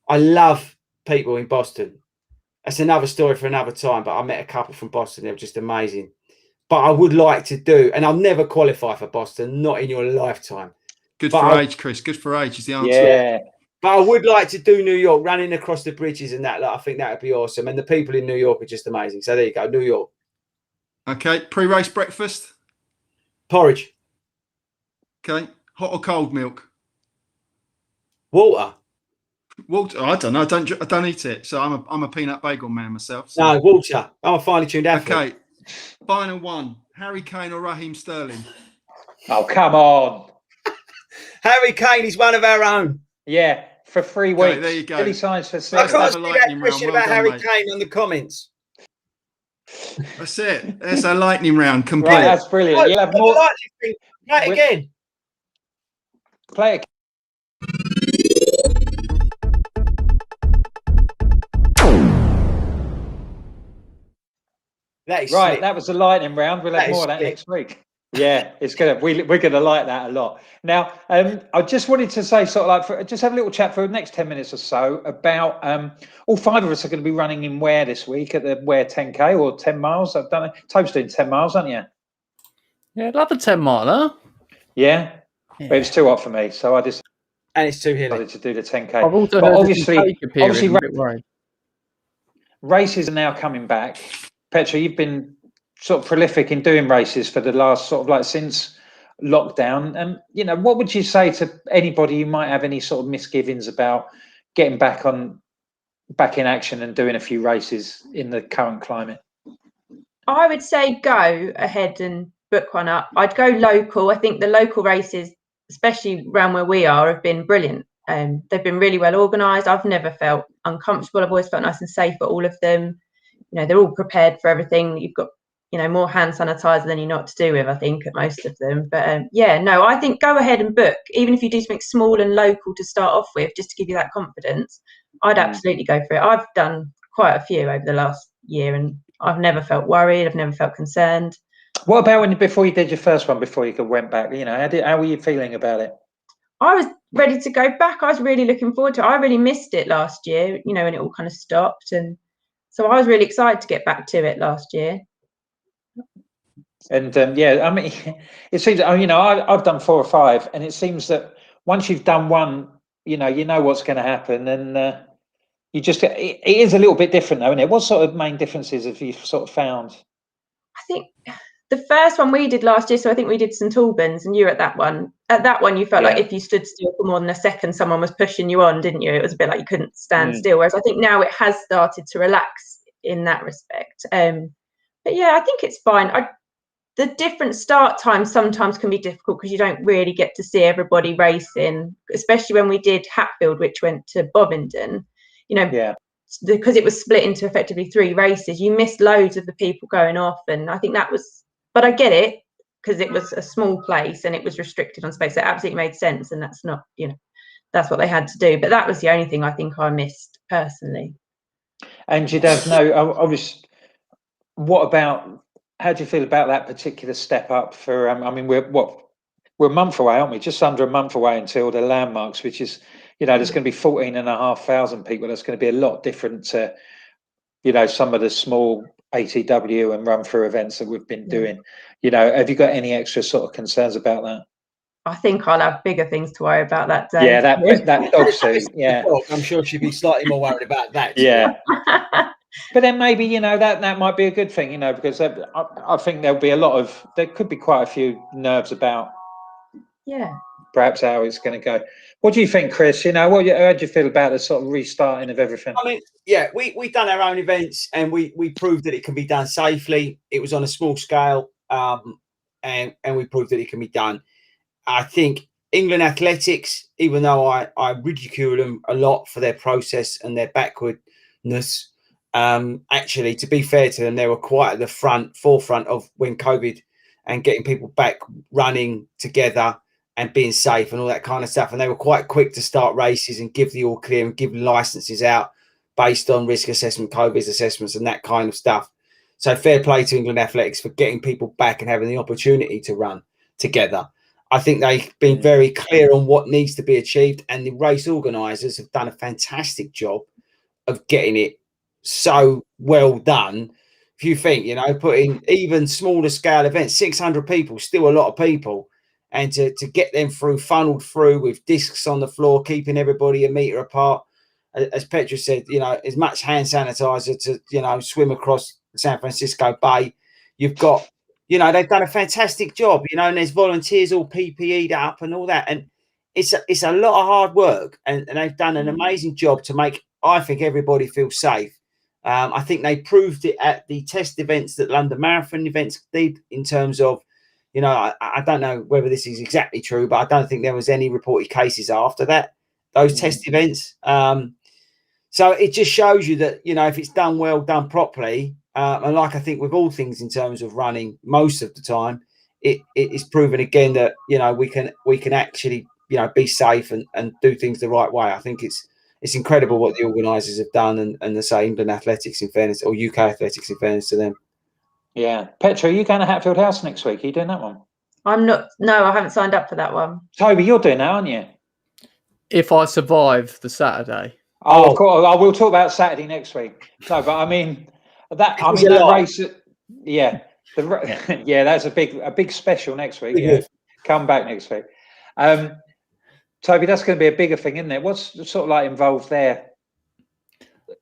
B: I love people in Boston. That's another story for another time, but I met a couple from Boston. They were just amazing. But I would like to do, and I'll never qualify for Boston, not in your lifetime.
D: Good for age, Chris. Good for age is the answer.
A: Yeah.
B: But I would like to do New York, running across the bridges and that. Like, I think that would be awesome. And the people in New York are just amazing. So there you go, New York.
D: Okay. Pre-race breakfast?
B: Porridge.
D: Okay. Hot or cold milk?
B: Water.
D: Water. I don't know. I don't eat it. So I'm a peanut bagel man myself. So.
B: No, water. I'm a finely tuned athlete.
D: Okay. Final one. Harry Kane or Raheem Sterling?
A: Oh, come on.
B: Harry Kane is one of our own.
A: Yeah, for 3 weeks.
D: Okay, there you go.
A: Billy signs for 6.
B: I can't see that
D: Well
B: question about
D: done,
B: Harry
D: mate.
B: Kane on the comments.
D: That's it. That's our lightning round complete.
A: Right, that's brilliant.
B: Oh,
A: You'll have more.
B: Play it again.
A: Play it.
B: That is
A: Right,
B: sick.
A: that was the lightning round. We'll have more of that next week. Yeah, it's gonna. We're gonna like that a lot. Now, I just wanted to say, sort of like, just have a little chat for the next 10 minutes or so about. All 5 of us are going to be running in Ware this week at the Ware 10K or 10 miles. I've done it. Tobe's doing 10 miles, aren't you?
E: Yeah, I'd love a 10 miler.
A: Yeah, but it was too hot for me, so I just
B: And it's too hilly.
A: decided to do the 10K.
E: I've also
A: But
E: heard
A: obviously,
E: worried.
A: races are now coming back. Petra, you've been sort of prolific in doing races for the last sort of like since lockdown. And, you know, what would you say to anybody who might have any sort of misgivings about getting back on back in action and doing a few races in the current climate?
C: I would say go ahead and book one up. I'd go local. I think the local races, especially around where we are, have been brilliant. They've been really well organised. I've never felt uncomfortable. I've always felt nice and safe at all of them. You know, they're all prepared for everything. You've got, you know, more hand sanitizer than you know what to do with, I think, at most of them. But yeah, no, I think go ahead and book, even if you do something small and local to start off with, just to give you that confidence. I'd absolutely go for it. I've done quite a few over the last year, and I've never felt worried. I've never felt concerned.
A: What about before you did your first one, before you went back? You know, how were you feeling about it?
C: I was ready to go back. I was really looking forward to it. I really missed it last year, you know, when it all kind of stopped. And so I was really excited to get back to it last year.
A: And yeah, I mean, it seems, you know, I've done 4 or 5, and it seems that once you've done one, you know what's going to happen, and you just, it is a little bit different though, isn't it? What sort of main differences have you sort of found?
C: I think the first one we did last year, so I think we did St Albans, and you were at that one. At that one, you felt like if you stood still for more than a second, someone was pushing you on, didn't you? It was a bit like you couldn't stand still. Whereas I think now it has started to relax in that respect. But yeah, I think it's fine. The different start times sometimes can be difficult because you don't really get to see everybody racing, especially when we did Hatfield, which went to Bovingdon. You know, because it was split into effectively 3 races, you missed loads of the people going off, and I think that was. But I get it, because it was a small place and it was restricted on space. So it absolutely made sense, and that's not, you know, that's what they had to do. But that was the only thing I think I missed personally. And
A: you'd have no, obviously. What about? How do you feel about that particular step up for? I mean, we're a month away, aren't we? Just under a month away until the landmarks, which is, you know, there's going to be 14,500 people. That's going to be a lot different to, you know, some of the small ATW and run through events that we've been doing. You know, have you got any extra sort of concerns about that?
C: I think I'll have bigger things to worry about that day.
A: Yeah, that dog suit. Yeah,
B: I'm sure she'd be slightly more worried about that.
A: Yeah. But then maybe, you know, that might be a good thing, you know, because I think there could be quite a few nerves about perhaps how it's going to go. What do you think, Chris? You know, how do you feel about the sort of restarting of everything?
B: I mean, yeah, we've done our own events, and we proved that it can be done safely. It was on a small scale, and we proved that it can be done. I think England Athletics, even though I ridicule them a lot for their process and their backwardness, actually, to be fair to them, they were quite at the forefront of when COVID and getting people back running together and being safe and all that kind of stuff. And they were quite quick to start races and give the all clear and give licenses out based on risk assessment, COVID assessments and that kind of stuff. So fair play to England Athletics for getting people back and having the opportunity to run together. I think they've been very clear on what needs to be achieved, and the race organisers have done a fantastic job of getting it so well done. If you think, you know, putting even smaller scale events, 600 people, still a lot of people, and to get them funneled through with discs on the floor, keeping everybody a metre apart. As Petra said, you know, as much hand sanitizer to, you know, swim across San Francisco Bay. You've got, you know, they've done a fantastic job, you know, and there's volunteers all PPE'd up and all that. And it's a lot of hard work, and they've done an amazing job to make, I think, everybody feel safe. I think they proved it at the test events that London Marathon events did, in terms of, you know, I don't know whether this is exactly true, but I don't think there was any reported cases after that, those test events. So it just shows you that, you know, if it's done well, done properly, and like I think with all things in terms of running, most of the time, it is proven again that, you know, we can actually, you know, be safe and do things the right way. I think it's incredible what the organisers have done, and the same England Athletics, in fairness, or UK Athletics, in fairness to them.
A: Yeah. Petra, are you going to Hatfield House next week? Are you doing that one?
C: I'm not. No, I haven't signed up for that one.
A: Toby, you're doing that, aren't you?
E: If I survive the Saturday.
A: Oh, of course. I will talk about Saturday next week. No, but I mean that race. Yeah, yeah, that's a big special next week. Yeah, come back next week. Toby, that's going to be a bigger thing, isn't it? What's sort of like involved there?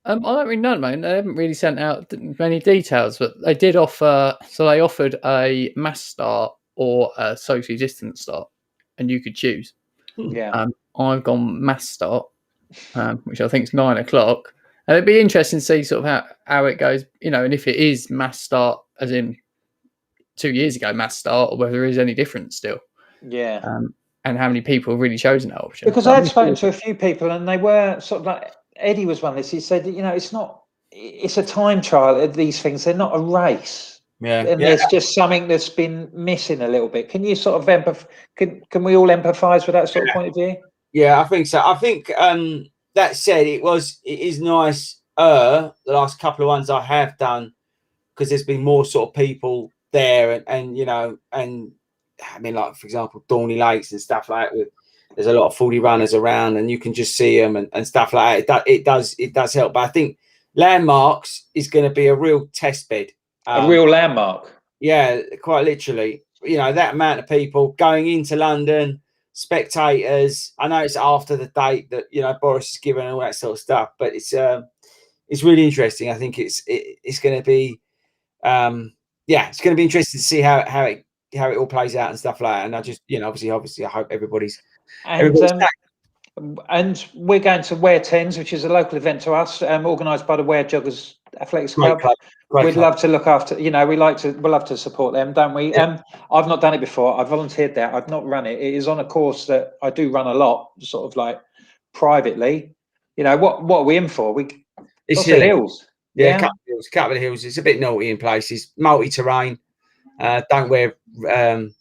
E: I don't really know, man. They haven't really sent out many details, but they did offer. So they offered a mass start or a socially distant start, and you could choose.
A: Yeah.
E: I've gone mass start, which I think is 9 o'clock, And it'd be interesting to see sort of how it goes, and if it is mass start, as in 2 years ago mass start, or whether there is any difference still.
A: Yeah.
E: And how many people have really chosen that option.
A: Because I had spoken to a few people, and they were sort of like, Eddie was one of this. He said, it's a time trial. These things, they're not a race.
B: Yeah.
A: And there's just something that's been missing a little bit. Can you sort of can we all empathise with that sort of point of view?
B: Yeah, I think so. I think that said, it is nice. The last couple of ones I have done, because there's been more sort of people there, and I mean, like, for example, Dorney Lakes and stuff like that. There's a lot of 40 runners around, and you can just see them and stuff like that. It does help. But I think Landmarks is going to be a real test bed.
A: A real landmark.
B: Yeah, quite literally. That amount of people going into London, spectators. I know it's after the date that Boris is given and all that sort of stuff, but it's really interesting. I think it's going to be it's going to be interesting to see how it all plays out and stuff like that. And I just obviously I hope everybody's
A: and we're going to Wear Tens, which is a local event to us, organised by the Wear Joggers Athletics Club. We'd love to look after, we'd love to support them, don't we?
B: Yeah.
A: I've not done it before. I volunteered there. I've not run it. It is on a course that I do run a lot, sort of like privately. What are we in for?
B: It's
A: hills.
B: Yeah, couple of hills. It's a bit naughty in places. Multi-terrain. Don't wear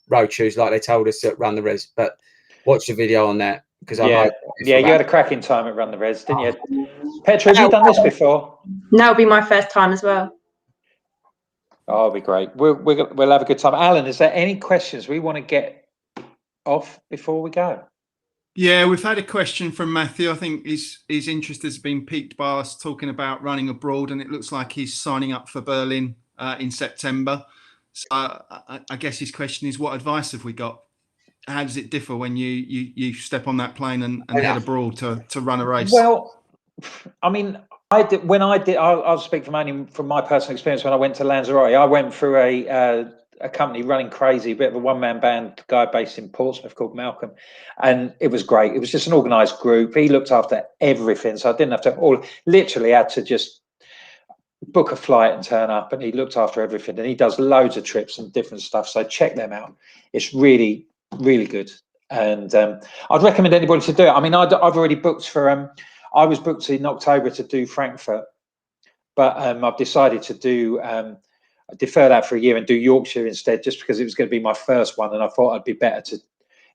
B: road shoes like they told us at Run the Res, but watch the video on that, because you
A: had a cracking time at Run the Res, didn't you? Petra, have you done this before?
C: No, it'll be my first time as well.
A: Oh, it'll be great. We'll have a good time. Alan, is there any questions we want to get off before we go?
D: Yeah, we've had a question from Matthew. I think his interest has been piqued by us talking about running abroad, and it looks like he's signing up for Berlin in September. So I guess his question is, what advice have we got? How does it differ when you step on that plane and head abroad to run a race?
A: Well, I mean, I'll speak from my personal experience. When I went to Lanzarote, I went through a company running crazy, a bit of a one-man band guy based in Portsmouth called Malcolm, and it was great. It was just an organised group. He looked after everything, so I didn't have to literally had to just book a flight and turn up, and he looked after everything, and he does loads of trips and different stuff, so check them out. It's really, really good, and I'd recommend anybody to do it. I mean, I've already booked for I was booked in October to do Frankfurt, but I've decided to defer that for a year and do Yorkshire instead, just because it was going to be my first one, and I thought I'd be better to,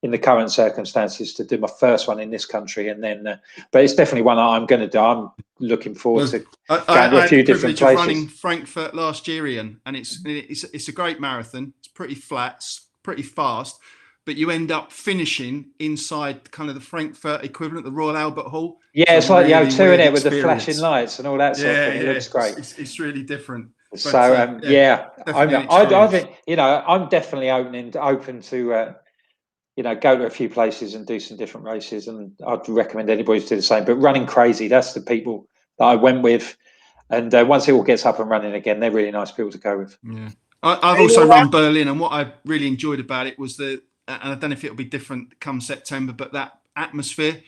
A: in the current circumstances, to do my first one in this country, and then but it's definitely one that I'm going to do. I'm looking forward to going to a few different places.
D: Running Frankfurt last year, Ian, and it's a great marathon. It's pretty flat, pretty fast, but you end up finishing inside kind of the Frankfurt equivalent, the Royal Albert Hall.
A: Yeah, it's like the O2 in it with the flashing lights and all that sort of thing. It looks great.
D: It's really different.
A: So I think I'm definitely open to go to a few places and do some different races, and I'd recommend anybody to do the same. But running crazy, that's the people that I went with, and once it all gets up and running again, they're really nice people to go with.
D: Yeah, I've also run Berlin, and what I really enjoyed about it was and I don't know if it'll be different come September, but that atmosphere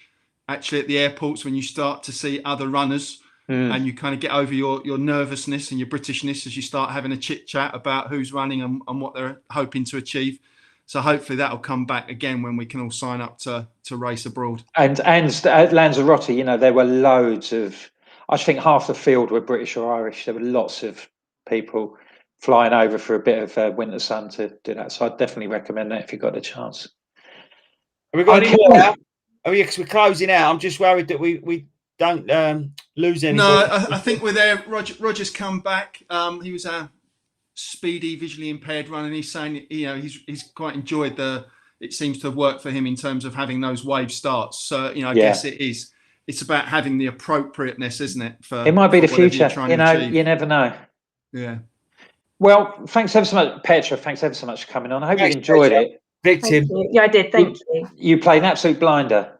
D: actually at the airports when you start to see other runners. And you kind of get over your nervousness and your Britishness as you start having a chit chat about who's running and what they're hoping to achieve. So hopefully that'll come back again when we can all sign up to race abroad. And
A: at Lanzarote, there were loads of, I think half the field were British or Irish. There were lots of people flying over for a bit of winter sun to do that. So I'd definitely recommend that if you've got the chance.
B: Have we got any more now? Oh yeah, because we're closing out. I'm just worried that we don't lose anything.
D: No, I think we're there. Roger's come back. He was a speedy, visually impaired runner, and he's saying he's quite enjoyed it seems to have worked for him in terms of having those wave starts. So I guess it's about having the appropriateness, isn't it?
A: It might be the future. You never know.
D: Yeah.
A: Well, thanks ever so much, Petra. Thanks ever so much for coming on. I hope you enjoyed it.
B: Victim.
C: Yeah, I did. Thank you.
A: You played an absolute blinder.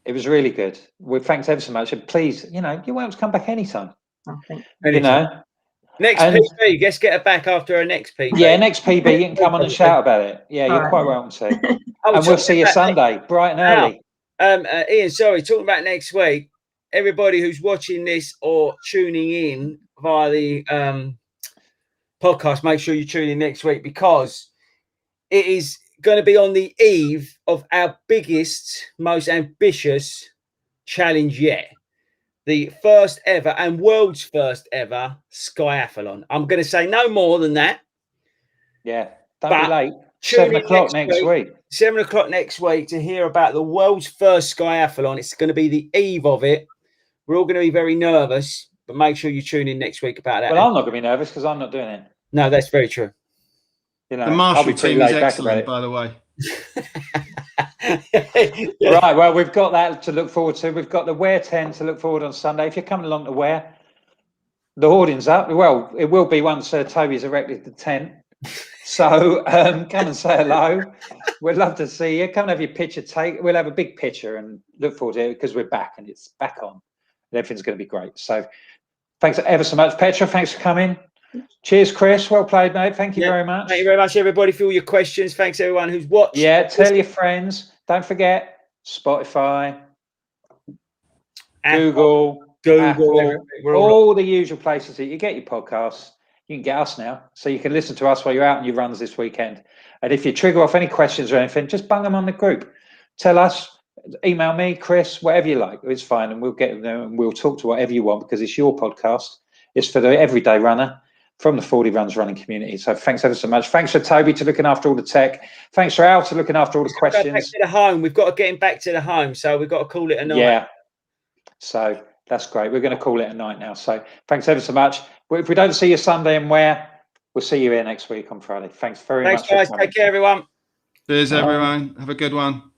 A: It was really good. Well, thanks ever so much. And please, you're welcome to come back anytime.
C: Okay.
B: Next PB, let's get her back after her next PB.
A: Yeah, next PB, you can come on and shout about it. Yeah, you're quite welcome to. And we'll see you Sunday, bright and early.
B: Ian, sorry, talking about next week. everybody who's watching this or tuning in via the podcast, make sure you tune in next week, because it is going to be on the eve of our biggest, most ambitious challenge yet. The first ever and world's first ever skiathlon. I'm going to say no more than that.
A: Yeah, don't be late.
B: Tune
A: 7
B: in
A: o'clock next week.
B: 7 o'clock next week to hear about the world's first skiathlon. It's going to be the eve of it. We're all going to be very nervous, but make sure you tune in next week about that.
A: Well, I'm not going to be nervous because I'm not doing it.
B: No, that's very true.
A: You know,
D: The Marshall team is excellent, by the way.
A: Right, well, we've got that to look forward to. We've got the Wear 10 to look forward on Sunday. If you're coming along to Wear, the hoarding's up. Well, it will be once Toby's erected the tent. So come and say hello. We'd love to see you. Come and have your picture take. We'll have a big picture and look forward to it because we're back and it's back on. And everything's going to be great. So thanks ever so much, Petra. Thanks for coming. Cheers, Chris. Well played, mate. Thank you very much.
B: Thank you very much, everybody, for all your questions. Thanks, everyone who's watched.
A: Yeah, tell your friends. Don't forget Spotify, Google, Apple, all the usual places that you get your podcasts. You can get us now, so you can listen to us while you're out on your runs this weekend. And if you trigger off any questions or anything, just bung them on the group. Tell us, email me, Chris, whatever you like. It's fine, and we'll get them and we'll talk to whatever you want because it's your podcast. It's for the everyday runner from the 40 Runs running community. So thanks ever so much. Thanks for Toby to looking after all the tech. Thanks for Al to looking after all the questions.
B: Back to the home. We've got to get him back to the home, so we've got to call it a night.
A: Yeah. So that's great. We're going to call it a night now. So thanks ever so much. If we don't see you Sunday and Wear, we'll see you here next week on Friday. Thanks very much.
B: Thanks, guys. Take care, everyone.
D: Cheers, everyone. Have a good one.